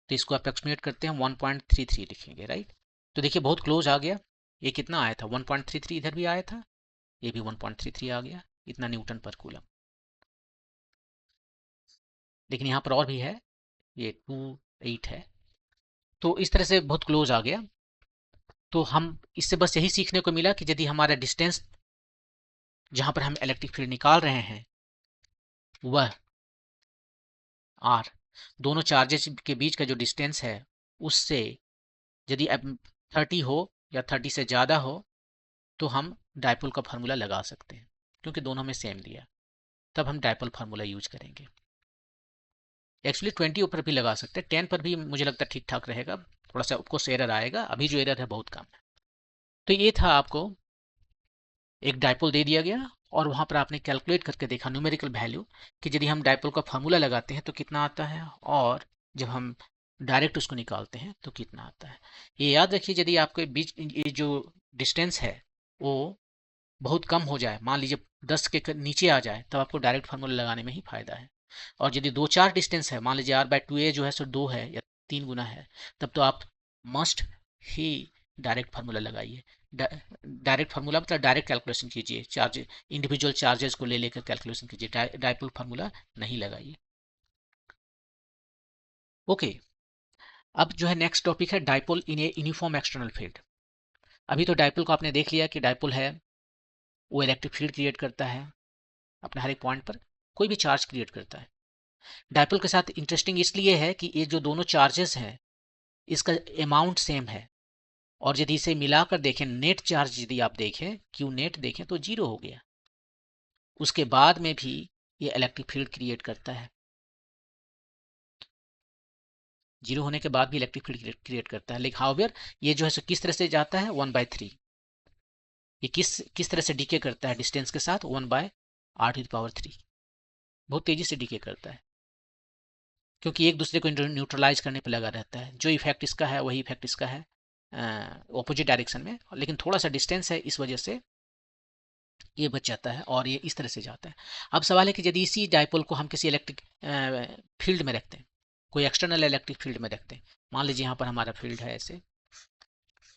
तो इसको अप्रोक्सीमेट करते हैं 1.33 लिखेंगे, राइट। तो देखिए बहुत क्लोज आ गया। ये कितना आया था 1.33, इधर भी आया था, ये भी 1.33 आ गया, इतना न्यूटन पर कूलम। लेकिन यहाँ पर और भी है, ये 28 है। तो इस तरह से बहुत क्लोज आ गया। तो हम इससे बस यही सीखने को मिला कि यदि हमारा डिस्टेंस जहां पर हम इलेक्ट्रिक फील्ड निकाल रहे हैं वह आर, दोनों चार्जेस के बीच का जो डिस्टेंस है उससे यदि अब 30 हो या 30 से ज़्यादा हो तो हम डायपोल का फार्मूला लगा सकते हैं, क्योंकि दोनों में सेम दिया, तब हम डायपोल फार्मूला यूज करेंगे। एक्चुअली 20 ऊपर भी लगा सकते हैं, 10 पर भी मुझे लगता है ठीक ठाक रहेगा, थोड़ा सा आपको एरर आएगा, अभी जो एरर है बहुत कम है। तो ये था, आपको एक डायपोल दे दिया गया और वहां पर आपने कैलकुलेट करके देखा न्यूमेरिकल वैल्यू कि यदि हम डायपोल का फार्मूला लगाते हैं तो कितना आता है, और जब हम डायरेक्ट उसको निकालते हैं तो कितना आता है। ये याद रखिए, यदि आपके बीच ये जो डिस्टेंस है वो बहुत कम हो जाए, मान लीजिए 10 के नीचे आ जाए, तब आपको डायरेक्ट फार्मूला लगाने में ही फायदा है। और यदि 2-4 डिस्टेंस है, मान लीजिए r/2a जो है सो 2 है या 3 गुना है, तब तो आप मस्ट ही डायरेक्ट फार्मूला लगाइए। डायरेक्ट फार्मूला मतलब डायरेक्ट कैलकुलेशन कीजिए, चार्ज इंडिविजुअल चार्जेस को ले लेकर कैलकुलेशन कीजिए, डायपोल फार्मूला नहीं लगाइए। ओके, अब जो है नेक्स्ट टॉपिक है dipole in a uniform external field. अभी तो डायपोल को आपने देख लिया कि डायपोल है वो इलेक्ट्रिक फील्ड क्रिएट करता है अपने हर एक पॉइंट पर, कोई भी चार्ज क्रिएट करता है। डायपोल के साथ इंटरेस्टिंग इसलिए है कि ये जो दोनों चार्जेस हैं इसका अमाउंट सेम है, और यदि इसे मिलाकर देखें, नेट चार्ज यदि आप देखें, क्यू नेट देखें तो 0 हो गया। उसके बाद में भी ये इलेक्ट्रिक फील्ड क्रिएट करता है, 0 होने के बाद भी इलेक्ट्रिक फील्ड क्रिएट करता है। लेकिन हाउएवर ये जो है किस तरह से जाता है 1/3, ये किस तरह से डीके करता है डिस्टेंस के साथ 1/r⁻3, बहुत तेजी से डीके करता है, क्योंकि एक दूसरे को न्यूट्रलाइज करने पर लगा रहता है। जो इफेक्ट इसका है वही इफेक्ट इसका है ऑपोजिट डायरेक्शन में, लेकिन थोड़ा सा डिस्टेंस है, इस वजह से ये बच जाता है और ये इस तरह से जाता है। अब सवाल है कि यदि इसी डायपोल को हम किसी इलेक्ट्रिक फील्ड में रखते हैं, कोई एक्सटर्नल इलेक्ट्रिक फील्ड में रखते हैं, मान लीजिए यहाँ पर हमारा फील्ड है ऐसे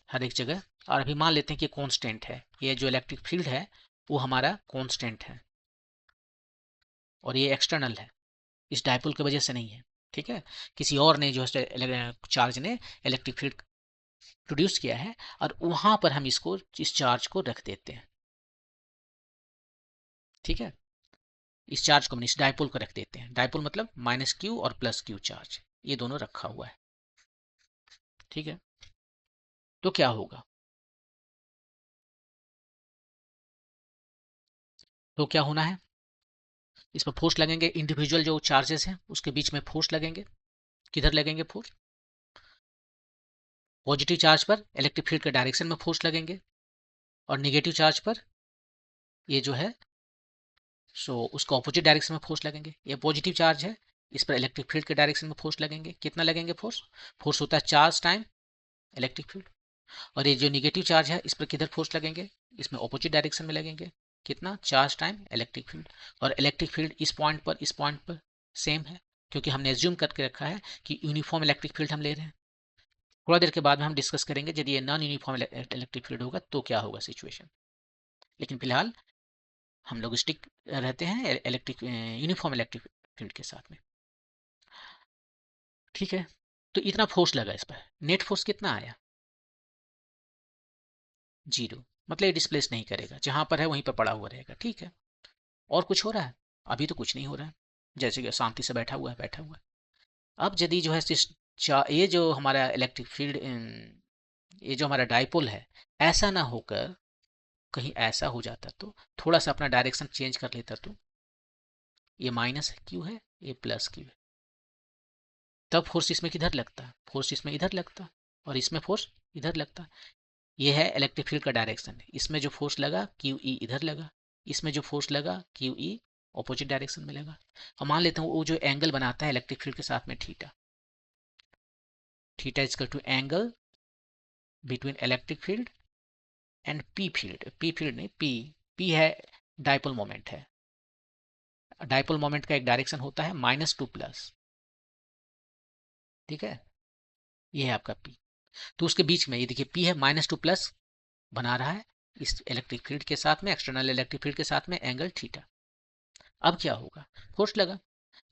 हर एक जगह, और अभी मान लेते हैं कि कांस्टेंट है, ये जो इलेक्ट्रिक फील्ड है वो हमारा कांस्टेंट है और ये एक्सटर्नल है, इस डायपोल की वजह से नहीं है। ठीक है, किसी और ने जो है चार्ज ने इलेक्ट्रिक फील्ड प्रोड्यूस किया है और वहां पर हम इस चार्ज को रख देते हैं। ठीक है, इस चार्ज को इस डायपोल को रख देते हैं। डायपोल मतलब -q और +q चार्ज, ये दोनों रखा हुआ है। ठीक है, तो क्या होगा, तो क्या होना है, इस पर फोर्स लगेंगे, इंडिविजुअल जो चार्जेस हैं उसके बीच में फोर्स लगेंगे। किधर लगेंगे फोर्स, पॉजिटिव चार्ज पर इलेक्ट्रिक फील्ड के डायरेक्शन में फोर्स लगेंगे, और निगेटिव चार्ज पर ये जो है उसका ऑपोजिट डायरेक्शन में फोर्स लगेंगे। ये पॉजिटिव चार्ज है, इस पर इलेक्ट्रिक फील्ड के डायरेक्शन में फोर्स लगेंगे। कितना लगेंगे फोर्स, फोर्स होता है चार्ज टाइम इलेक्ट्रिक फील्ड। और ये जो निगेटिव चार्ज है इस पर किधर फोर्स लगेंगे, इसमें ऑपोजिट डायरेक्शन में लगेंगे। कितना, चार्ज टाइम इलेक्ट्रिक फील्ड। और इलेक्ट्रिक फील्ड इस पॉइंट पर सेम है, क्योंकि हमने एज्यूम करके रखा है कि यूनिफॉर्म इलेक्ट्रिक फील्ड हम ले रहे हैं। थोड़ा देर के बाद में हम डिस्कस करेंगे यदि ये नॉन यूनिफॉर्म इलेक्ट्रिक फील्ड होगा तो क्या होगा सिचुएशन, लेकिन फिलहाल हम लोग स्टिक रहते हैं इलेक्ट्रिक यूनिफॉर्म इलेक्ट्रिक फील्ड के साथ में। ठीक है, तो इतना फोर्स लगा इस पर, नेट फोर्स कितना आया, 0, मतलब ये डिस्प्लेस नहीं करेगा, जहां पर है वहीं पर पड़ा हुआ रहेगा। ठीक है, और कुछ हो रहा है, अभी तो कुछ नहीं हो रहा है, जैसे कि शांति से बैठा हुआ है बैठा हुआ है। अब यदि जो है ये जो हमारा इलेक्ट्रिक फील्ड, ये जो हमारा डायपोल है, ऐसा ना होकर कहीं ऐसा हो जाता, तो थोड़ा सा अपना डायरेक्शन चेंज कर लेता, तो ये -q है, ये +q है, तब फोर्स इसमें किधर लगता, फोर्स इसमें इधर लगता, और इसमें फोर्स इधर लगता। ये है इलेक्ट्रिक फील्ड का डायरेक्शन, इसमें जो फोर्स लगा QE इधर लगा, इसमें जो फोर्स लगा QE ऑपोजिट डायरेक्शन में लगा। और मान लेते हैं वो जो एंगल बनाता है इलेक्ट्रिक फील्ड के साथ में theta, theta is to angle between electric field and p field, p field नहीं, पी है डाइपोल मोमेंट है। डाइपोल मोमेंट का एक डायरेक्शन होता है -2+। ठीक है, ये है आपका P। तो उसके बीच में ये देखिए P है -2+ बना रहा है इस इलेक्ट्रिक फील्ड के साथ में, एक्सटर्नल इलेक्ट्रिक फील्ड के साथ में एंगल थीटा। अब क्या होगा, फोर्स लगा,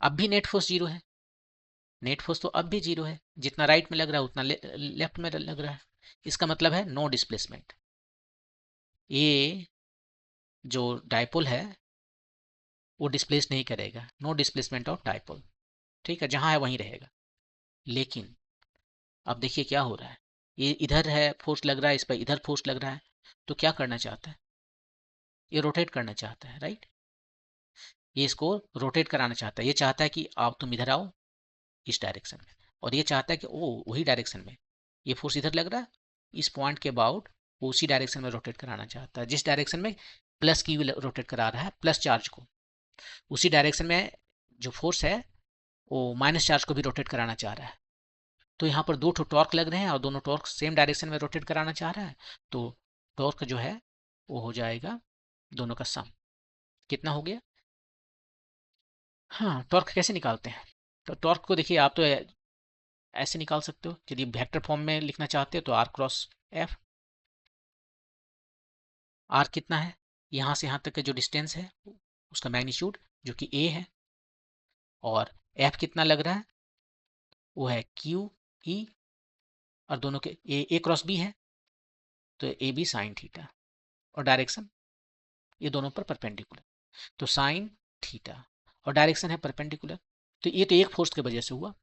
अब भी नेट फोर्स जीरो है। नेट फोर्स तो अब भी जीरो है, जितना राइट में लग रहा है उतना लेफ्ट में लग रहा है। इसका मतलब है नो डिस्प्लेसमेंट। ये जो डाइपोल है वो डिस्प्लेस नहीं करेगा, नो डिस्प्लेसमेंट ऑफ डाइपोल। ठीक है, जहां है वहीं रहेगा। लेकिन अब देखिए क्या हो रहा है, ये इधर है फोर्स लग रहा है, इस पर इधर फोर्स लग रहा है, तो क्या करना चाहता है, ये रोटेट करना चाहता है, राइट। ये इसको रोटेट कराना चाहता है, ये चाहता है कि आप तुम इधर आओ इस डायरेक्शन में, और ये चाहता है कि ओ वही डायरेक्शन में, ये फोर्स इधर लग रहा है, इस पॉइंट के अबाउट वो उसी डायरेक्शन में रोटेट कराना चाहता है, जिस डायरेक्शन में प्लस की रोटेट करा रहा है प्लस चार्ज को, उसी डायरेक्शन में जो फोर्स है वो माइनस चार्ज को भी रोटेट कराना चाह रहा है। तो यहाँ पर दो टॉर्क लग रहे हैं और दोनों टॉर्क सेम डायरेक्शन में रोटेट कराना चाह रहा है, तो टॉर्क जो है वो हो जाएगा दोनों का सम। कितना हो गया, हाँ। टॉर्क कैसे निकालते हैं, तो टॉर्क को देखिए आप तो ऐसे निकाल सकते हो, यदि वेक्टर फॉर्म में लिखना चाहते हो तो आर क्रॉस एफ। आर कितना है, यहाँ से यहाँ तक का जो डिस्टेंस है उसका मैग्नीट्यूड जो कि ए है, और एफ कितना लग रहा है वो है क्यू ई, और दोनों के ए क्रॉस बी है तो ए बी साइन थीटा, और डायरेक्शन ये दोनों पर परपेंडिकुलर, तो साइन थीटा, और डायरेक्शन है परपेंडिकुलर। तो ये तो एक फोर्स की वजह से हुआ,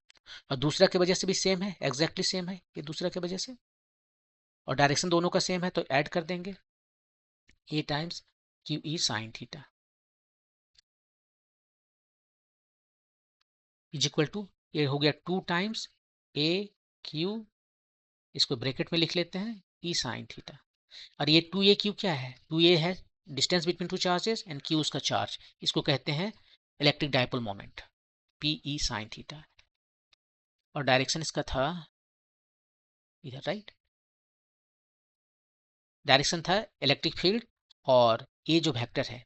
और दूसरा की वजह से भी सेम है, एग्जैक्टली सेम है ये दूसरा की वजह से, और डायरेक्शन दोनों का सेम है तो ऐड कर देंगे a times q E sine theta is equal to, ये हो गया 2 टाइम्स ए क्यू, इसको ब्रैकेट में लिख लेते हैं ई साइन थीटा, और ये 2a क्यू क्या है, 2a है distance between two charges and Q उसका चार्ज, इसको कहते हैं electric dipole moment P E sine theta, और डायरेक्शन इसका था इधर, राइट। डायरेक्शन था इलेक्ट्रिक फील्ड, और ये जो वेक्टर है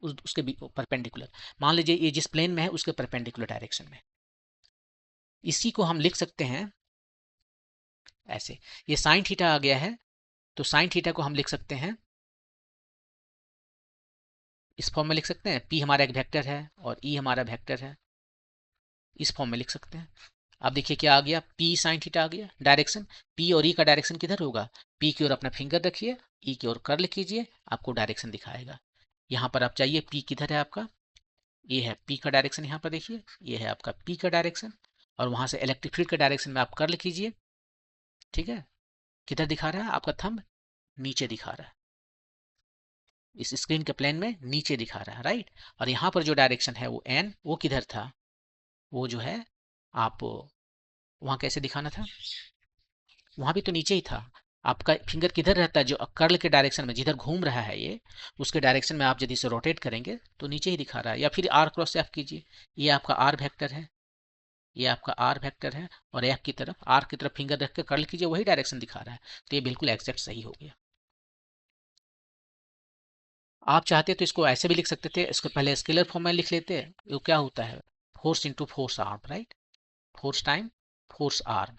उसके परपेंडिकुलर, मान लीजिए ये जिस प्लेन में है उसके परपेंडिकुलर डायरेक्शन में। इसी को हम लिख सकते हैं ऐसे, ये साइन थीटा आ गया है, तो साइन थीटा को हम लिख सकते हैं इस फॉर्म में लिख सकते हैं, पी हमारा एक वेक्टर है और ई हमारा वेक्टर है, इस फॉर्म में लिख सकते हैं। अब देखिए क्या आ गया, पी साइन थीटा आ गया, डायरेक्शन पी और ई का डायरेक्शन किधर होगा, पी की ओर अपना फिंगर रखिए, ई की ओर कर्ल कीजिए, आपको डायरेक्शन दिखाएगा। यहाँ पर आप चाहिए पी किधर है आपका, ये है पी का डायरेक्शन, यहाँ पर देखिए ये है आपका पी का डायरेक्शन, और वहां से इलेक्ट्रिक फील्ड के डायरेक्शन में आप कर्ल कीजिए। ठीक है, किधर दिखा रहा है आपका थंब, नीचे दिखा रहा है, इस स्क्रीन के प्लेन में नीचे दिखा रहा है, राइट। और यहाँ पर जो डायरेक्शन है वो एन, वो किधर था, वो जो है आप वहां कैसे दिखाना था, वहां भी तो नीचे ही था। आपका फिंगर किधर रहता है, जो कर्ल के डायरेक्शन में जिधर घूम रहा है ये, उसके डायरेक्शन में आप यदि इसे रोटेट करेंगे तो नीचे ही दिखा रहा है। या फिर आर क्रॉस एफ कीजिए, ये आपका आर वेक्टर है, ये आपका आर वेक्टर है, और एफ की तरफ आर की तरफ फिंगर रख के कर्ल कीजिए, वही डायरेक्शन दिखा रहा है, तो ये बिल्कुल एग्जैक्ट सही हो गया। आप चाहते तो इसको ऐसे भी लिख सकते थे, इसको पहले स्केलर फॉर्म में लिख लेते, वो क्या होता है force into force arm, right, force time force arm,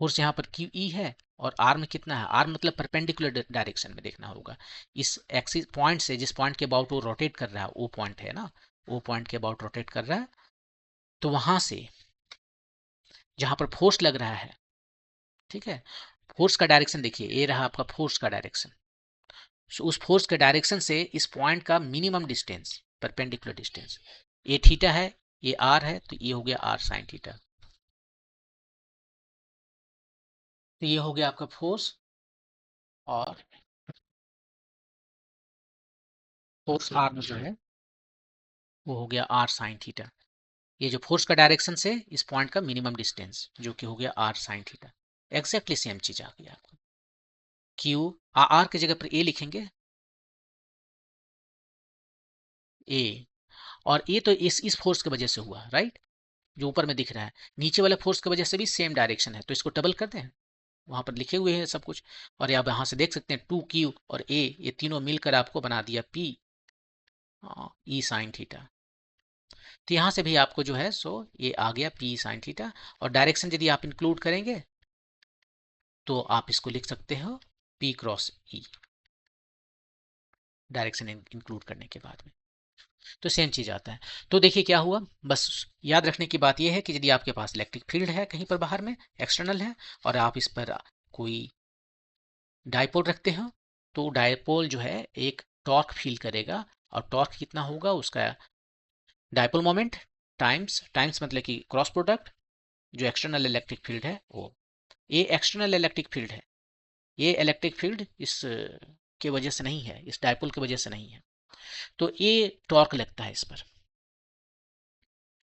force यहाँ पर क्यू ई है, और आर्म कितना है, आर्म मतलब परपेंडिकुलर डायरेक्शन में देखना होगा, इस एक्सिस पॉइंट से जिस पॉइंट के अबाउट वो रोटेट कर रहा है, वो पॉइंट है ना, वो पॉइंट के अबाउट रोटेट कर रहा है, तो वहां से जहां पर फोर्स लग रहा है, ठीक है, फोर्स का डायरेक्शन देखिए, ये रहा आपका फोर्स का डायरेक्शन, उस फोर्स के डायरेक्शन से इस पॉइंट का मिनिमम डिस्टेंस, परपेंडिकुलर डिस्टेंस, ये थीटा है, ये आर है, तो ये हो गया आर साइन थीटा। तो ये हो गया आपका फोर्स, और फोर्स आर्म जो है वो हो गया आर साइन थीटा, ये जो फोर्स का डायरेक्शन से इस पॉइंट का मिनिमम डिस्टेंस जो कि हो गया r sine theta, exactly same चीज आ गई आपको। क्यू आर की जगह पर ए लिखेंगे, ए, और ये तो इस फोर्स की वजह से हुआ, राइट, जो ऊपर में दिख रहा है, नीचे वाले फोर्स की वजह से भी सेम डायरेक्शन है, तो इसको डबल कर दें, वहां पर लिखे हुए हैं सब कुछ। और आप यहाँ से देख सकते हैं 2Q और A ये तीनों मिलकर आपको बना दिया P ई साइन थीटा। तो यहाँ से भी आपको जो है सो ये आ गया P साइन थीटा। और डायरेक्शन यदि आप इंक्लूड करेंगे तो आप इसको लिख सकते हो P cross E, direction include करने के बाद में तो सेम चीज आता है। तो देखिए क्या हुआ, बस याद रखने की बात यह है कि यदि आपके पास इलेक्ट्रिक फील्ड है कहीं पर बाहर में एक्सटर्नल है और आप इस पर कोई डायपोल रखते हो तो डायपोल जो है एक टॉर्क फील करेगा। और टॉर्क कितना होगा, उसका डायपोल मोमेंट टाइम्स टाइम्स मतलब कि क्रॉस प्रोडक्ट जो एक्सटर्नल इलेक्ट्रिक फील्ड है वो। ये एक्सटर्नल इलेक्ट्रिक फील्ड है, ये इलेक्ट्रिक फील्ड इस के वजह से नहीं है, इस डायपोल की वजह से नहीं है। तो ये टॉर्क लगता है इस पर,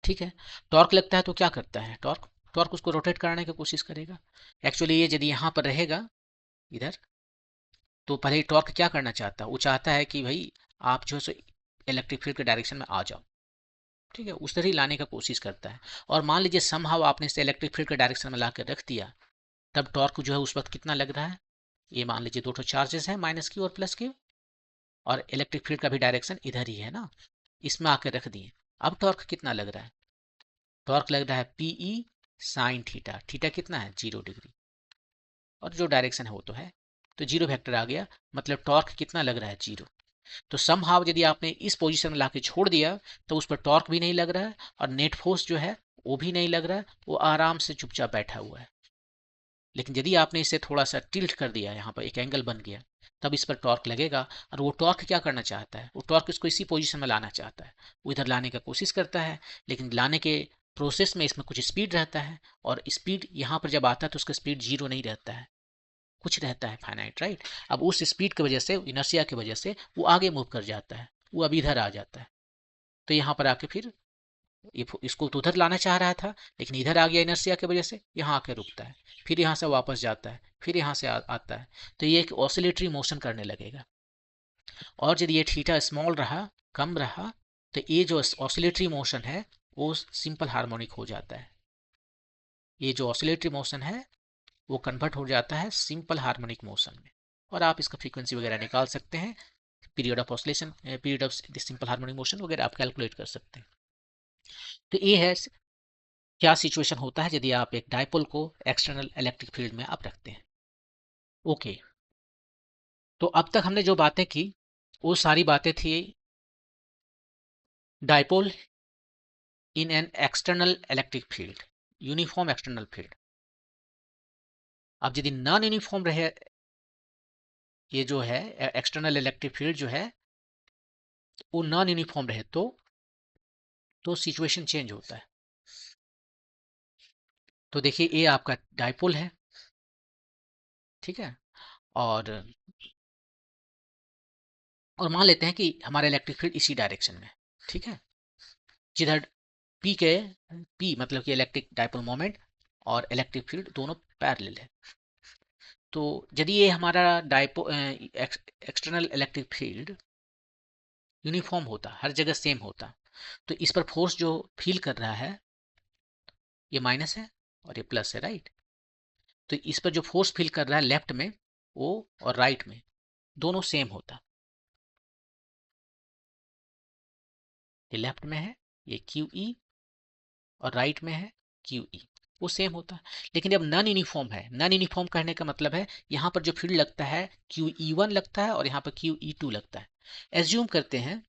ठीक है। टॉर्क लगता है तो क्या करता है टॉर्क, टॉर्क उसको रोटेट कराने की कोशिश करेगा। एक्चुअली ये यदि यहाँ पर रहेगा इधर तो पहले ही टॉर्क क्या करना चाहता है, वो चाहता है कि भाई आप जो है सो इलेक्ट्रिक फील्ड के डायरेक्शन में आ जाओ, ठीक है, उस तरह ही लाने का कोशिश करता है। और मान लीजिए समहाउ आपने इसे इलेक्ट्रिक फील्ड के डायरेक्शन में ला कर रख दिया, तब टॉर्क जो है उस वक्त कितना लग रहा है, ये मान लीजिए दो चार्जेस हैं माइनस क्यू और प्लस क्यू, और इलेक्ट्रिक फील्ड का भी डायरेक्शन इधर ही है ना, इसमें आकर रख दिए। अब टॉर्क कितना लग रहा है, टॉर्क लग रहा है पीई साइन थीटा, थीटा कितना है 0 डिग्री, और जो डायरेक्शन है वो तो है, तो जीरो वेक्टर आ गया, मतलब टॉर्क कितना लग रहा है 0। तो सम हाव यदि आपने इस पोजीशन में लाके छोड़ दिया तो उस पर टॉर्क भी नहीं लग रहा है और नेट फोर्स जो है वो भी नहीं लग रहा है, वो आराम से चुपचाप बैठा हुआ है। लेकिन यदि आपने इसे थोड़ा सा टिल्ट कर दिया, यहाँ पर एक एंगल बन गया, तब इस पर टॉर्क लगेगा। और वो टॉर्क क्या करना चाहता है, वो टॉर्क इसको इसी पोजीशन में लाना चाहता है, वो इधर लाने का कोशिश करता है, लेकिन लाने के प्रोसेस में इसमें कुछ स्पीड रहता है, और स्पीड यहाँ पर जब आता है तो उसका स्पीड 0 नहीं रहता है, कुछ रहता है फाइनाइट, राइट। अब उस स्पीड की वजह से, इनर्शिया की वजह से वो आगे मूव कर जाता है, वो अब इधर आ जाता है। तो यहाँ पर आके फिर इसको तो उधर लाना चाह रहा था, लेकिन इधर आ गया इनर्शिया की वजह से, यहाँ आके रुकता है, फिर यहाँ से वापस जाता है, फिर यहाँ से आता है। तो ये एक ऑसिलेटरी मोशन करने लगेगा। और यदि ये थीटा स्मॉल रहा, कम रहा, तो ये जो ऑसिलेटरी मोशन है वो सिंपल हार्मोनिक हो जाता है। ये जो ऑसिलेटरी मोशन है वो कन्वर्ट हो जाता है सिंपल हार्मोनिक मोशन में, और आप इसका फ्रीक्वेंसी वगैरह निकाल सकते हैं, period of oscillation, period of simple harmonic motion वगैरह आप कैलकुलेट कर सकते हैं। तो ये है क्या सिचुएशन होता है यदि आप एक डायपोल को एक्सटर्नल इलेक्ट्रिक फील्ड में आप रखते हैं। ओके, तो अब तक हमने जो बातें की वो सारी बातें थी dipole in an external electric field, uniform external field. अब यदि नॉन यूनिफॉर्म रहे ये जो है एक्सटर्नल इलेक्ट्रिक फील्ड जो है वो नॉन यूनिफॉर्म रहे तो सिचुएशन चेंज होता है। तो देखिए ये आपका डायपोल है, ठीक है, और मान लेते हैं कि हमारा इलेक्ट्रिक फील्ड इसी डायरेक्शन में, ठीक है, जिधर पी के पी मतलब कि इलेक्ट्रिक डायपोल मोमेंट और इलेक्ट्रिक फील्ड दोनों पैरेलल है। तो यदि ये हमारा डायपो एक्सटर्नल इलेक्ट्रिक फील्ड यूनिफॉर्म होता, हर जगह सेम होता, तो इस पर फोर्स जो फील कर रहा है ये माइनस है और ये प्लस है, राइट। तो इस पर जो फोर्स फील कर रहा है लेफ्ट में वो और राइट में दोनों सेम होता, ये लेफ्ट में है ये क्यू ई और राइट में है क्यू ई, वो सेम होता है। लेकिन अब नॉन यूनिफॉर्म है, नॉन यूनिफॉर्म कहने का मतलब है यहाँ पर जो फील्ड लगता है क्यू ई वन लगता है और यहाँ पर क्यू ई टू लगता है। एज्यूम करते हैं,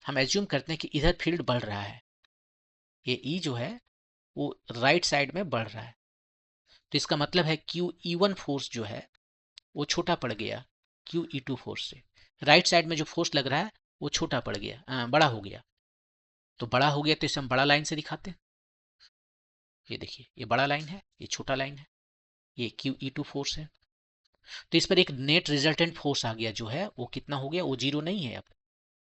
हम एज्यूम करते हैं कि इधर फील्ड बढ़ रहा है, ये ई जो है वो राइट साइड में बढ़ रहा है, तो इसका मतलब है क्यू ई वन फोर्स जो है वो छोटा पड़ गया क्यू ई टू फोर्स से। राइट साइड में जो फोर्स लग रहा है वो छोटा पड़ गया, बड़ा हो गया। तो बड़ा हो गया तो इसे हम बड़ा लाइन से दिखाते हैं, ये देखिए ये बड़ा लाइन है ये छोटा लाइन है, ये क्यू ई टू फोर्स है। तो इस पर एक नेट रिजल्टेंट फोर्स आ गया जो है वो कितना हो गया, वो जीरो नहीं है। अब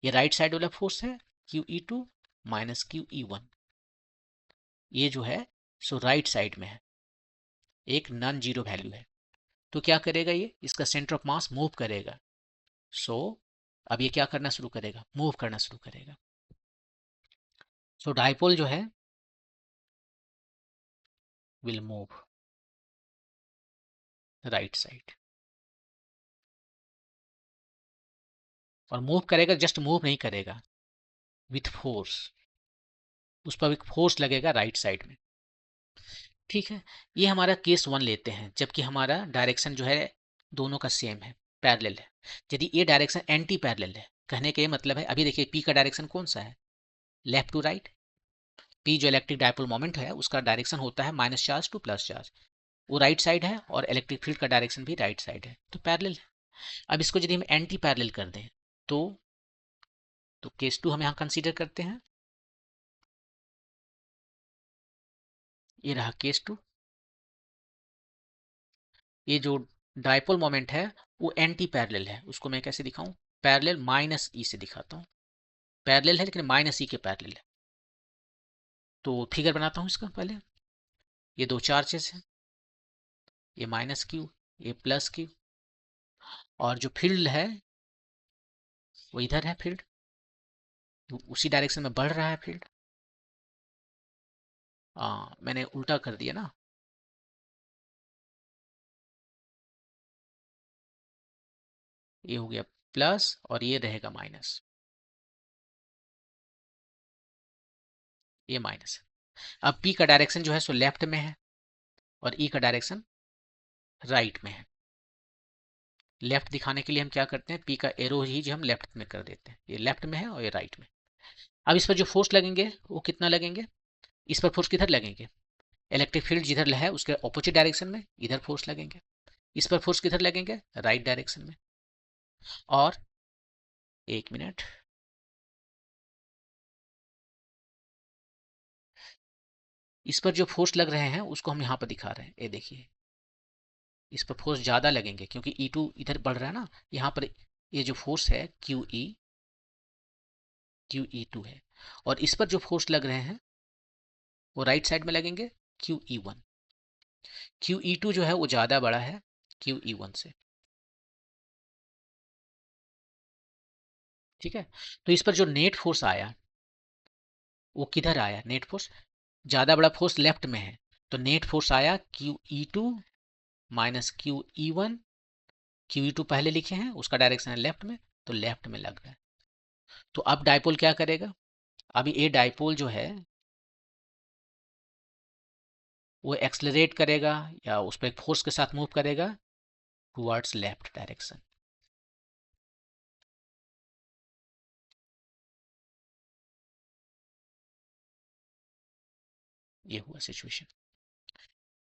ये राइट साइड वाला फोर्स है q e two minus q e one, ये जो है सो राइट साइड में है, एक नॉन जीरो वैल्यू है। तो क्या करेगा, ये इसका सेंटर ऑफ मास मूव करेगा। सो अब ये क्या करना शुरू करेगा, मूव करना शुरू करेगा। सो डायपोल जो है विल मूव, राइट साइड। और मूव करेगा, जस्ट मूव नहीं करेगा, विथ फोर्स, उस पर एक फोर्स लगेगा राइट साइड में। ठीक है, ये हमारा केस 1 लेते हैं, जबकि हमारा डायरेक्शन जो है दोनों का सेम है, पैरेलल है। यदि ये डायरेक्शन एंटी पैरेलल है, कहने का ये मतलब है, अभी देखिए पी का डायरेक्शन कौन सा है, लेफ्ट टू राइट। पी जो इलेक्ट्रिक डायपोल मोमेंट है उसका डायरेक्शन होता है minus charge two plus charge, वो राइट साइड है, और इलेक्ट्रिक फील्ड का डायरेक्शन भी राइट साइड है, तो पैरेलल है। अब इसको यदि हम एंटी पैरेलल कर दें तो केस 2 हम यहाँ कंसीडर करते हैं, ये रहा केस 2। ये जो डायपोल मोमेंट है वो एंटी पैरेलल है, उसको मैं कैसे दिखाऊं, पैरेलल माइनस ई से दिखाता हूं। पैरेलल है लेकिन माइनस ई के पैरेलल है। तो फिगर बनाता हूं इसका पहले। ये दो चार्जेस हैं, ये माइनस क्यू, ये प्लस क्यू, और जो फील्ड है वो इधर है फील्ड, उसी डायरेक्शन में बढ़ रहा है फील्ड। मैंने उल्टा कर दिया ना, ये हो गया प्लस और ये रहेगा माइनस, ये माइनस। अब पी का डायरेक्शन जो है सो लेफ्ट में है, और ई का डायरेक्शन राइट में है। लेफ्ट दिखाने के लिए हम क्या करते हैं, पी का एरो ही जो हम लेफ्ट में कर देते हैं, ये लेफ्ट में है और ये राइट में। अब इस पर जो फोर्स लगेंगे वो कितना लगेंगे, इस पर फोर्स किधर लगेंगे, इलेक्ट्रिक फील्ड जिधर है उसके ऑपोजिट डायरेक्शन में इधर फोर्स लगेंगे। इस पर फोर्स किधर लगेंगे, राइट डायरेक्शन में। और एक मिनट, इस पर जो फोर्स लग रहे हैं उसको हम यहाँ पर दिखा रहे हैं, ये देखिए, इस पर फोर्स ज्यादा लगेंगे क्योंकि E2 इधर बढ़ रहा है ना, यहाँ पर ये जो फोर्स है QE2 है, और इस पर जो फोर्स लग रहे हैं वो राइट साइड में लगेंगे, QE1। QE2 जो है वो ज्यादा बड़ा है QE1 से। ठीक है, तो इस पर जो नेट फोर्स आया वो किधर आया, नेट फोर्स, ज्यादा बड़ा फोर्स लेफ्ट में है, तो नेट फोर्स आया QE2 माइनस QE1। QE2 पहले लिखे हैं, उसका डायरेक्शन है लेफ्ट में, तो लेफ्ट में लग रहा है। तो अब डायपोल क्या करेगा, अभी ये डायपोल जो है वो एक्सलरेट करेगा या उस पर फोर्स के साथ मूव करेगा टुवर्ड्स लेफ्ट डायरेक्शन। ये हुआ सिचुएशन।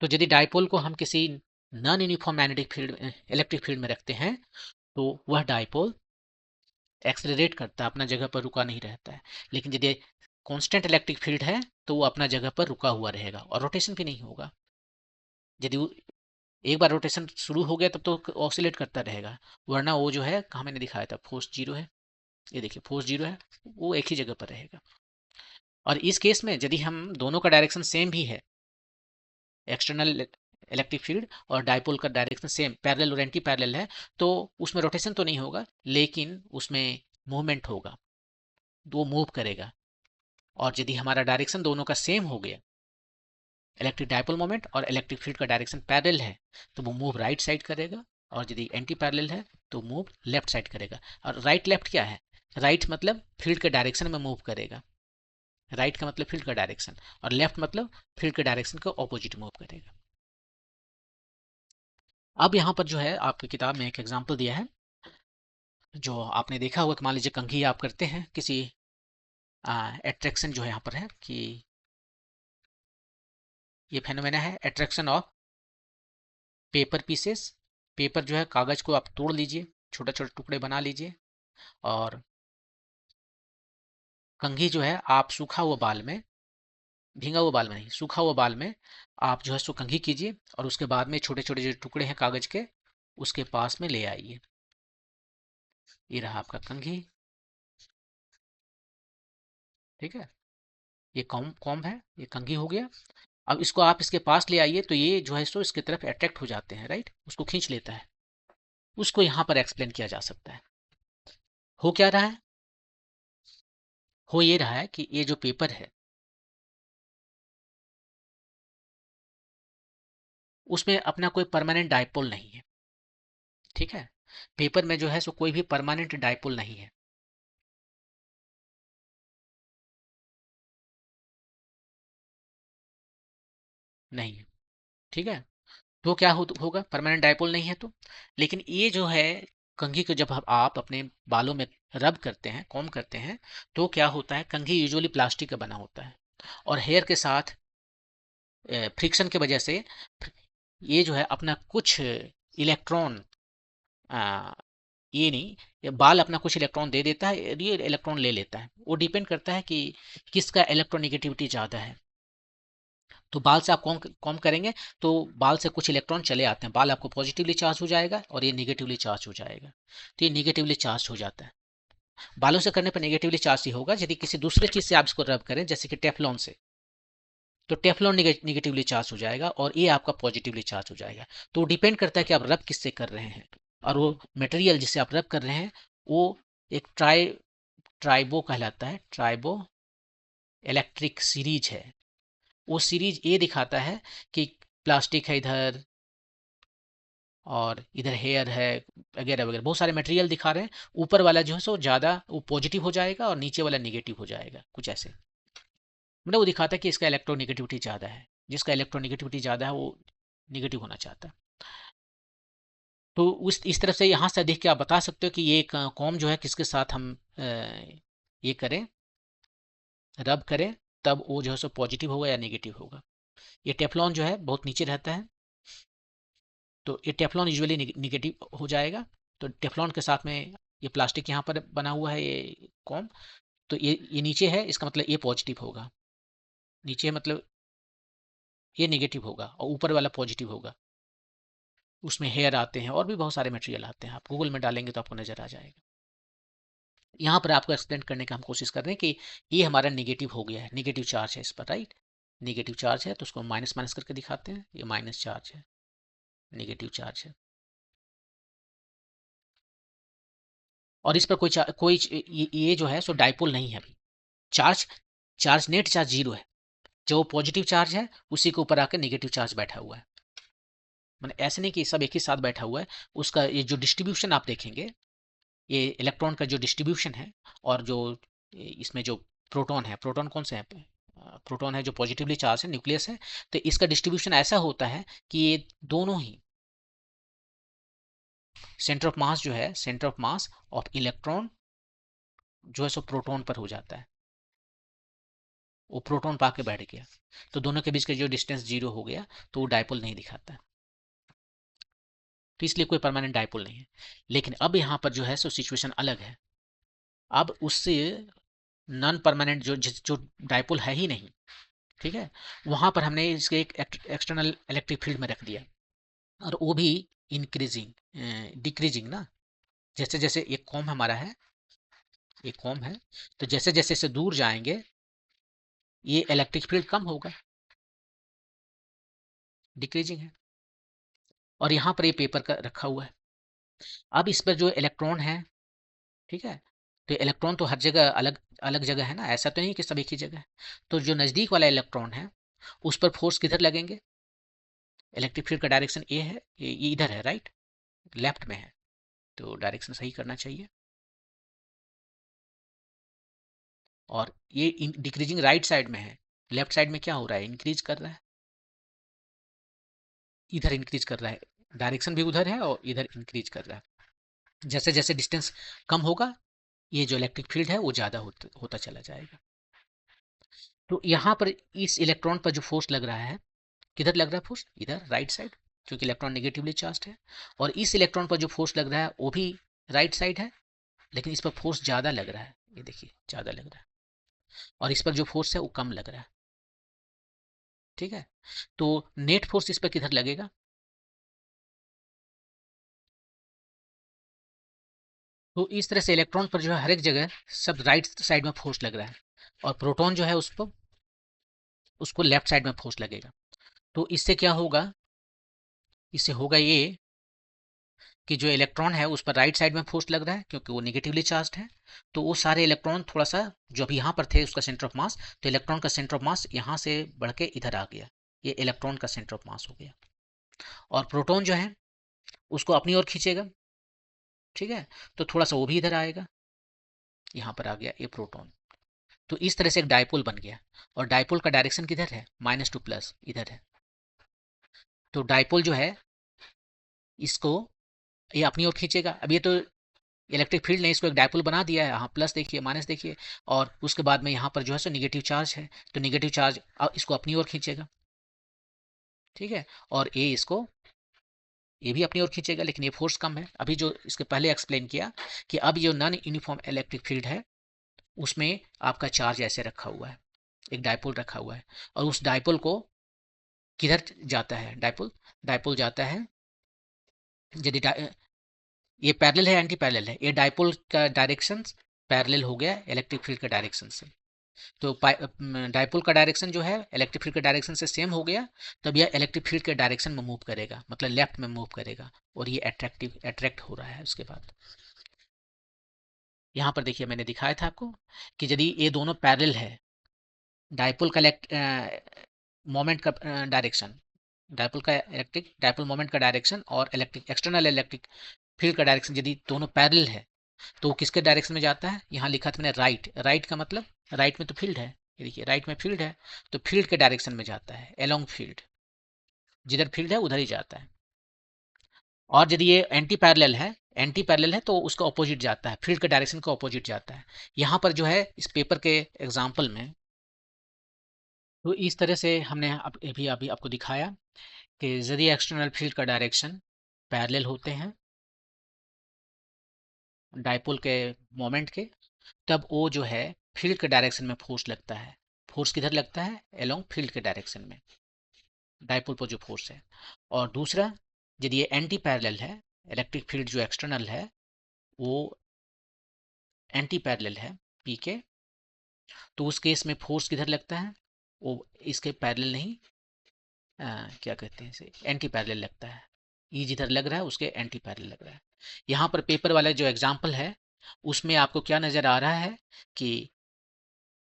तो यदि डायपोल को हम किसी non uniform magnetic field, electric field में रखते हैं, तो वह डायपोल एक्सलरेट करता है, अपना जगह पर रुका नहीं रहता है। लेकिन यदि कांस्टेंट इलेक्ट्रिक फील्ड है तो वो अपना जगह पर रुका हुआ रहेगा और रोटेशन भी नहीं होगा। यदि एक बार रोटेशन शुरू हो गया तब तो ऑसिलेट करता रहेगा, वरना वो जो है कहाँ मैंने दिखाया था, फोर्स जीरो है, ये देखिए फोर्स जीरो है, वो एक ही जगह पर रहेगा। और इस केस में यदि हम दोनों का डायरेक्शन सेम भी है, एक्सटर्नल इलेक्ट्रिक फील्ड और डायपोल का डायरेक्शन सेम, पैरेलल और एंटी पैरेलल है, तो उसमें रोटेशन तो नहीं होगा लेकिन उसमें मूवमेंट होगा, वो मूव करेगा। और यदि हमारा डायरेक्शन दोनों का सेम हो गया, इलेक्ट्रिक डायपोल मोमेंट और इलेक्ट्रिक फील्ड का डायरेक्शन पैरेलल है, तो वो मूव राइट साइड करेगा, और यदि एंटी पैरेलल है तो मूव लेफ्ट साइड करेगा। और राइट लेफ्ट क्या है, राइट मतलब फील्ड के डायरेक्शन में मूव करेगा, राइट का मतलब फील्ड का डायरेक्शन, और लेफ्ट मतलब फील्ड के डायरेक्शन का ऑपोजिट मूव करेगा। अब यहाँ पर जो है आपकी किताब में एक एग्जाम्पल दिया है, जो आपने देखा होगा कि मान लीजिए कंघी आप करते हैं किसी, एट्रैक्शन जो है यहाँ पर है कि ये फेनोमेना है attraction of paper pieces. Paper जो है कागज को आप तोड़ लीजिए, छोटे छोटे टुकड़े बना लीजिए, और कंघी जो है आप सूखा हुआ बाल में, भींगा हुआ बाल में नहीं, सूखा हुआ बाल में आप जो है सो कंघी कीजिए, और उसके बाद में छोटे छोटे जो टुकड़े हैं कागज के उसके पास में ले आइए। ये रहा आपका कंघी। ठीक है, ये कॉम्ब है, ये कंघी हो गया। अब इसको आप इसके पास ले आइए तो ये जो है सो इसके तरफ अट्रैक्ट हो जाते हैं, राइट, उसको खींच लेता है। उसको यहाँ पर एक्सप्लेन किया जा सकता है। हो क्या रहा है, हो ये रहा है कि ये जो पेपर है उसमें अपना कोई परमानेंट डायपोल नहीं है, ठीक है। पेपर में जो है सो कोई भी परमानेंट डायपोल नहीं है, नहीं है, ठीक है। तो क्या होगा, परमानेंट डायपोल नहीं है तो। लेकिन ये जो है कंघी को जब आप अपने बालों में रब करते हैं, कॉम्ब करते हैं, तो क्या होता है, कंघी यूजुअली प्लास्टिक का बना होता है, और हेयर के साथ फ्रिक्शन की वजह से ये जो है अपना कुछ इलेक्ट्रॉन, ये नहीं, ये बाल अपना कुछ इलेक्ट्रॉन दे देता है, ये इलेक्ट्रॉन ले लेता है। वो डिपेंड करता है कि किसका इलेक्ट्रोनिगेटिविटी ज़्यादा है। तो बाल से आप कॉम कॉम करेंगे तो बाल से कुछ इलेक्ट्रॉन चले आते हैं, बाल आपको पॉजिटिवली चार्ज हो जाएगा और ये निगेटिवली चार्ज हो जाएगा। तो ये निगेटिवली चार्ज हो जाता है। बालों से करने पर निगेटिवली चार्ज ही होगा। यदि किसी दूसरे चीज़ से आप इसको रब करें, जैसे कि टेफ्लॉन से, तो टेफ्लॉन निगेटिवली चार्ज हो जाएगा और ये आपका पॉजिटिवली चार्ज हो जाएगा। तो डिपेंड करता है कि आप रब किससे कर रहे हैं, और वो मटेरियल जिससे आप रब कर रहे हैं वो एक ट्राइबो कहलाता है, ट्राइबो इलेक्ट्रिक सीरीज है। वो सीरीज ये दिखाता है कि प्लास्टिक है इधर, और इधर हेयर है, वगैरह वगैरह, बहुत सारे मटेरियल दिखा रहे हैं। ऊपर वाला जो है सो ज़्यादा वो पॉजिटिव हो जाएगा और नीचे वाला निगेटिव हो जाएगा, कुछ ऐसे। मतलब वो दिखाता है कि इसका इलेक्ट्रोनिगेटिविटी ज़्यादा है, जिसका इलेक्ट्रोनिगेटिविटी ज़्यादा है वो निगेटिव होना चाहता है। तो उस इस तरफ से यहाँ से देख के आप बता सकते हो कि ये कॉम जो है किसके साथ हम ये करें, रब करें, तब वो जो है सो पॉजिटिव होगा या निगेटिव होगा। ये टेफ्लॉन जो है बहुत नीचे रहता है, तो ये टेफ्लॉन यूजुअली निगेटिव हो जाएगा। तो टेफ्लॉन के साथ में ये प्लास्टिक यहाँ पर बना हुआ है, ये कॉम, तो ये नीचे है, इसका मतलब ये पॉजिटिव होगा। नीचे मतलब ये निगेटिव होगा और ऊपर वाला पॉजिटिव होगा। उसमें हेयर आते हैं और भी बहुत सारे मटेरियल आते हैं, आप गूगल में डालेंगे तो आपको नजर आ जाएगा। यहाँ पर आपको एक्सप्लेन करने का हम कोशिश कर रहे हैं कि ये हमारा निगेटिव हो गया है, निगेटिव चार्ज है इस पर, राइट। निगेटिव चार्ज है तो उसको माइनस माइनस करके दिखाते हैं, ये माइनस चार्ज है, निगेटिव चार्ज है। और इस पर कोई ये जो है सो डाइपोल नहीं है अभी। Charge charge net charge zero है, जो पॉजिटिव चार्ज है उसी के ऊपर आकर निगेटिव चार्ज बैठा हुआ है। मतलब ऐसे नहीं कि सब एक ही साथ बैठा हुआ है। उसका ये जो डिस्ट्रीब्यूशन आप देखेंगे, ये इलेक्ट्रॉन का जो डिस्ट्रीब्यूशन है, और जो इसमें जो प्रोटॉन है, प्रोटॉन कौन से हैं, प्रोटॉन है जो पॉजिटिवली चार्ज है, न्यूक्लियस है। तो इसका डिस्ट्रीब्यूशन ऐसा होता है कि ये दोनों ही सेंटर ऑफ मास जो है, centre of mass of electron जो है सो प्रोटॉन पर हो जाता है। वो प्रोटॉन पाके बैठ गया, तो दोनों के बीच का जो डिस्टेंस जीरो हो गया, तो वो डायपोल नहीं दिखाता। तो इसलिए कोई परमानेंट डायपोल नहीं है। लेकिन अब यहाँ पर जो है सो सिचुएशन अलग है। अब उससे नॉन परमानेंट जो डायपोल है ही नहीं, ठीक है, वहां पर हमने इसके एक एक्सटर्नल इलेक्ट्रिक फील्ड में रख दिया, और वो भी इंक्रीजिंग डिक्रीजिंग ना। जैसे जैसे एक कॉम हमारा है, एक कॉम है, तो जैसे जैसे से दूर जाएंगे ये इलेक्ट्रिक फील्ड कम होगा, डिक्रीजिंग है। और यहाँ पर ये पेपर का रखा हुआ है। अब इस पर जो इलेक्ट्रॉन है, ठीक है, तो इलेक्ट्रॉन तो हर जगह अलग अलग जगह है ना, ऐसा तो नहीं कि सब एक ही जगह है। तो जो नज़दीक वाला इलेक्ट्रॉन है उस पर फोर्स किधर लगेंगे, इलेक्ट्रिक फील्ड का डायरेक्शन ये है, ये इधर है, राइट, लेफ्ट में है, तो डायरेक्शन सही करना चाहिए। और ये डिक्रीजिंग राइट साइड में है, लेफ्ट साइड में क्या हो रहा है, इंक्रीज कर रहा है, इधर इंक्रीज कर रहा है, डायरेक्शन भी उधर है और इधर इंक्रीज कर रहा है। जैसे जैसे डिस्टेंस कम होगा ये जो इलेक्ट्रिक फील्ड है वो ज़्यादा होता चला जाएगा। तो यहाँ पर इस इलेक्ट्रॉन पर जो फोर्स लग रहा है, किधर लग रहा है फोर्स, इधर राइट साइड, क्योंकि इलेक्ट्रॉन नेगेटिवली चार्ज है। और इस इलेक्ट्रॉन पर जो फोर्स लग रहा है वो भी राइट साइड है, लेकिन इस पर फोर्स ज़्यादा लग रहा है, ये देखिए ज़्यादा लग रहा है। और इस पर जो फोर्स है वो कम लग रहा है, ठीक है। तो नेट फोर्स इस पर किधर लगेगा, तो इस तरह से इलेक्ट्रॉन पर जो है हर एक जगह सब राइट साइड में फोर्स लग रहा है, और प्रोटॉन जो है उसको लेफ्ट साइड में फोर्स लगेगा। तो इससे क्या होगा, इससे होगा ये कि जो इलेक्ट्रॉन है उस पर राइट साइड में फोर्स लग रहा है क्योंकि वो निगेटिवली चार्ज है। तो वो सारे इलेक्ट्रॉन थोड़ा सा जो अभी यहाँ पर थे उसका सेंटर ऑफ मास, तो इलेक्ट्रॉन का सेंटर ऑफ मास यहाँ से बढ़ के इधर आ गया, ये इलेक्ट्रॉन का सेंटर ऑफ मास हो गया। और प्रोटॉन जो है उसको अपनी ओर खींचेगा, ठीक है, तो थोड़ा सा वो भी इधर आएगा, यहाँ पर आ गया ये प्रोटॉन। तो इस तरह से एक डायपोल बन गया, और डायपोल का डायरेक्शन किधर है, -2 इधर है। तो डायपोल जो है इसको ये अपनी ओर खींचेगा। अब ये तो इलेक्ट्रिक फील्ड ने इसको एक डायपोल बना दिया है, यहाँ प्लस देखिए माइनस देखिए, और उसके बाद में यहाँ पर जो है सो निगेटिव चार्ज है, तो निगेटिव चार्ज इसको अपनी ओर खींचेगा, ठीक है, और ये भी अपनी ओर खींचेगा, लेकिन ये फोर्स कम है। अभी जो इसके पहले एक्सप्लेन किया कि अब जो नॉन यूनिफॉर्म इलेक्ट्रिक फील्ड है उसमें आपका चार्ज ऐसे रखा हुआ है, एक डायपोल रखा हुआ है, और उस डायपोल को किधर जाता है, डायपोल डायपोल जाता है, यदि ये पैरेलल है एंटी पैरेलल है, ये डायपोल का डायरेक्शन पैरेलल हो गया इलेक्ट्रिक फील्ड के डायरेक्शन से। तो डायपोल का डायरेक्शन जो है इलेक्ट्रिक फील्ड के डायरेक्शन से सेम हो गया, तब यह इलेक्ट्रिक फील्ड के डायरेक्शन में मूव करेगा, मतलब लेफ्ट में मूव करेगा, और ये अट्रैक्ट हो रहा है। उसके बाद यहाँ पर देखिए मैंने दिखाया था आपको कि यदि ये दोनों पैरेलल है, डायपोल का मोमेंट का डायरेक्शन, डायपोल मोमेंट का डायरेक्शन और एक्सटर्नल इलेक्ट्रिक फील्ड का डायरेक्शन यदि दोनों पैरेलल है, तो किसके डायरेक्शन में जाता है, यहाँ लिखा था मैंने राइट। राइट का मतलब राइट में तो फील्ड है, ये देखिए राइट में फील्ड है, तो फील्ड के डायरेक्शन में जाता है, अलोंग फील्ड, जिधर फील्ड है उधर ही जाता है। और यदि ये एंटी पैरेलल है तो उसका ऑपोजिट जाता है, फील्ड के डायरेक्शन का ऑपोजिट जाता है। यहाँ पर जो है इस पेपर के एग्जाम्पल में तो इस तरह से हमने अभी आपको दिखाया कि यदि एक्सटर्नल फील्ड का डायरेक्शन पैरेलल होते हैं डायपोल के मोमेंट के, तब वो जो है फील्ड के डायरेक्शन में फोर्स लगता है। फोर्स किधर लगता है, अलोंग फील्ड के डायरेक्शन में, डायपोल पर जो फोर्स है। और दूसरा, यदि ये एंटी पैरेलल है, इलेक्ट्रिक फील्ड जो एक्सटर्नल है वो एंटी पैरेलल है पी के, तो उस केस में फोर्स किधर लगता है, वो इसके पैरेलल नहीं, क्या कहते हैं इसे, एंटी पैरेलल लगता है। ई जिधर लग रहा है उसके एंटी पैरेलल लग रहा है। यहाँ पर पेपर वाला जो एग्जाम्पल है उसमें आपको क्या नज़र आ रहा है कि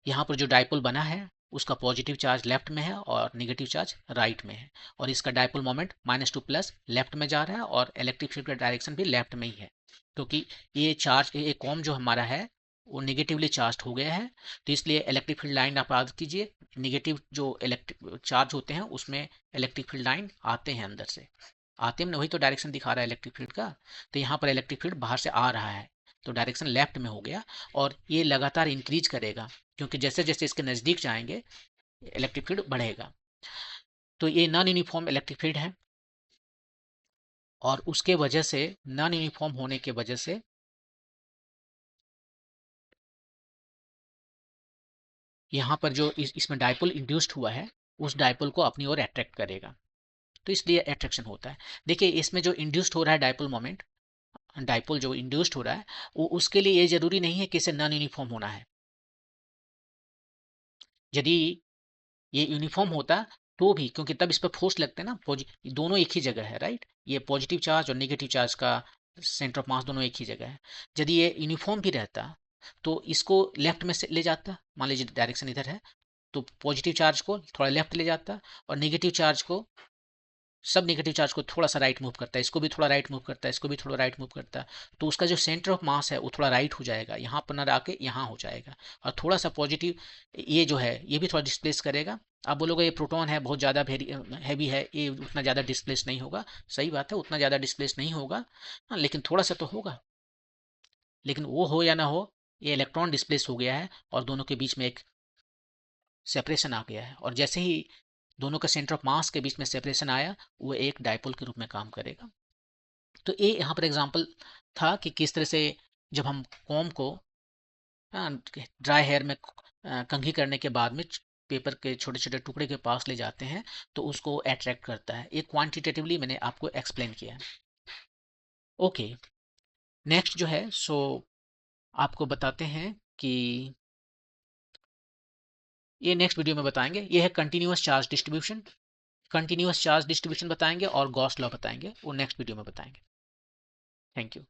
यहाँ पर जो डायपोल बना है उसका पॉजिटिव चार्ज लेफ्ट में है और निगेटिव चार्ज राइट में है, और इसका डायपोल मोमेंट -2 लेफ्ट में जा रहा है, और इलेक्ट्रिक फील्ड का डायरेक्शन भी लेफ्ट में ही है, क्योंकि ये चार्ज ये कॉम जो हमारा है वो निगेटिवली चार्ज हो गया है। तो इसलिए इलेक्ट्रिक फील्ड लाइन आप याद कीजिए, निगेटिव जो इलेक्ट्रिक चार्ज होते हैं उसमें इलेक्ट्रिक फील्ड लाइन आते हैं अंदर से, आते हैं, वही तो डायरेक्शन दिखा रहा है इलेक्ट्रिक फील्ड का। तो यहाँ पर इलेक्ट्रिक फील्ड बाहर से आ रहा है, तो डायरेक्शन लेफ्ट में हो गया, और ये लगातार इंक्रीज करेगा, क्योंकि जैसे जैसे इसके नज़दीक जाएंगे इलेक्ट्रिक फील्ड बढ़ेगा। तो ये नॉन यूनिफॉर्म इलेक्ट्रिक फील्ड है, और उसके वजह से नॉन यूनिफॉर्म होने के वजह से यहाँ पर जो इसमें डायपोल इंड्यूस्ड हुआ है उस डायपोल को अपनी ओर अट्रैक्ट करेगा, तो इसलिए अट्रैक्शन होता है। देखिए इसमें जो इंड्यूस्ड हो रहा है डायपोल मोमेंट, डायपोल जो इंड्यूस्ड हो रहा है वो उसके लिए ये जरूरी नहीं है कि इसे नॉन यूनिफॉर्म होना है। यदि ये यूनिफॉर्म होता तो भी, क्योंकि तब इस पर फोर्स लगते हैं ना, दोनों एक ही जगह है, राइट, ये पॉजिटिव चार्ज और नेगेटिव चार्ज का सेंटर ऑफ मास दोनों एक ही जगह है। यदि ये यूनिफॉर्म भी रहता तो इसको लेफ्ट में से ले जाता, मान लीजिए डायरेक्शन इधर है तो पॉजिटिव चार्ज को थोड़ा लेफ्ट ले जाता, और नेगेटिव चार्ज को, सब नेगेटिव चार्ज को थोड़ा सा राइट मूव करता है, इसको भी थोड़ा राइट मूव करता है, इसको भी थोड़ा राइट मूव करता है, तो उसका जो सेंटर ऑफ मास है वो थोड़ा राइट हो जाएगा, यहाँ पर ना आके यहाँ हो जाएगा, और थोड़ा सा पॉजिटिव ये जो है ये भी थोड़ा डिस्प्लेस करेगा। आप बोलोगे ये प्रोटॉन है बहुत ज़्यादा हैवी है, ये उतना ज़्यादा डिस्प्लेस नहीं होगा, सही बात है, उतना ज़्यादा डिस्प्लेस नहीं होगा, हाँ, लेकिन थोड़ा सा तो होगा। लेकिन वो हो या ना हो, ये इलेक्ट्रॉन डिस्प्लेस हो गया है और दोनों के बीच में एक सेपरेशन आ गया है, और जैसे ही दोनों के सेंटर ऑफ मास के बीच में सेपरेशन आया वो एक डायपोल के रूप में काम करेगा। तो ये यहाँ पर एग्जांपल था कि किस तरह से जब हम कॉम को ड्राई हेयर में कंघी करने के बाद में पेपर के छोटे छोटे टुकड़े के पास ले जाते हैं तो उसको अट्रैक्ट करता है। ये क्वांटिटेटिवली मैंने आपको एक्सप्लेन किया है। ओके, नेक्स्ट जो है सो आपको बताते हैं कि ये नेक्स्ट वीडियो में बताएंगे, ये है continuous charge distribution. Continuous charge distribution बताएंगे और गॉस लॉ बताएंगे, वो नेक्स्ट वीडियो में बताएंगे। Thank you.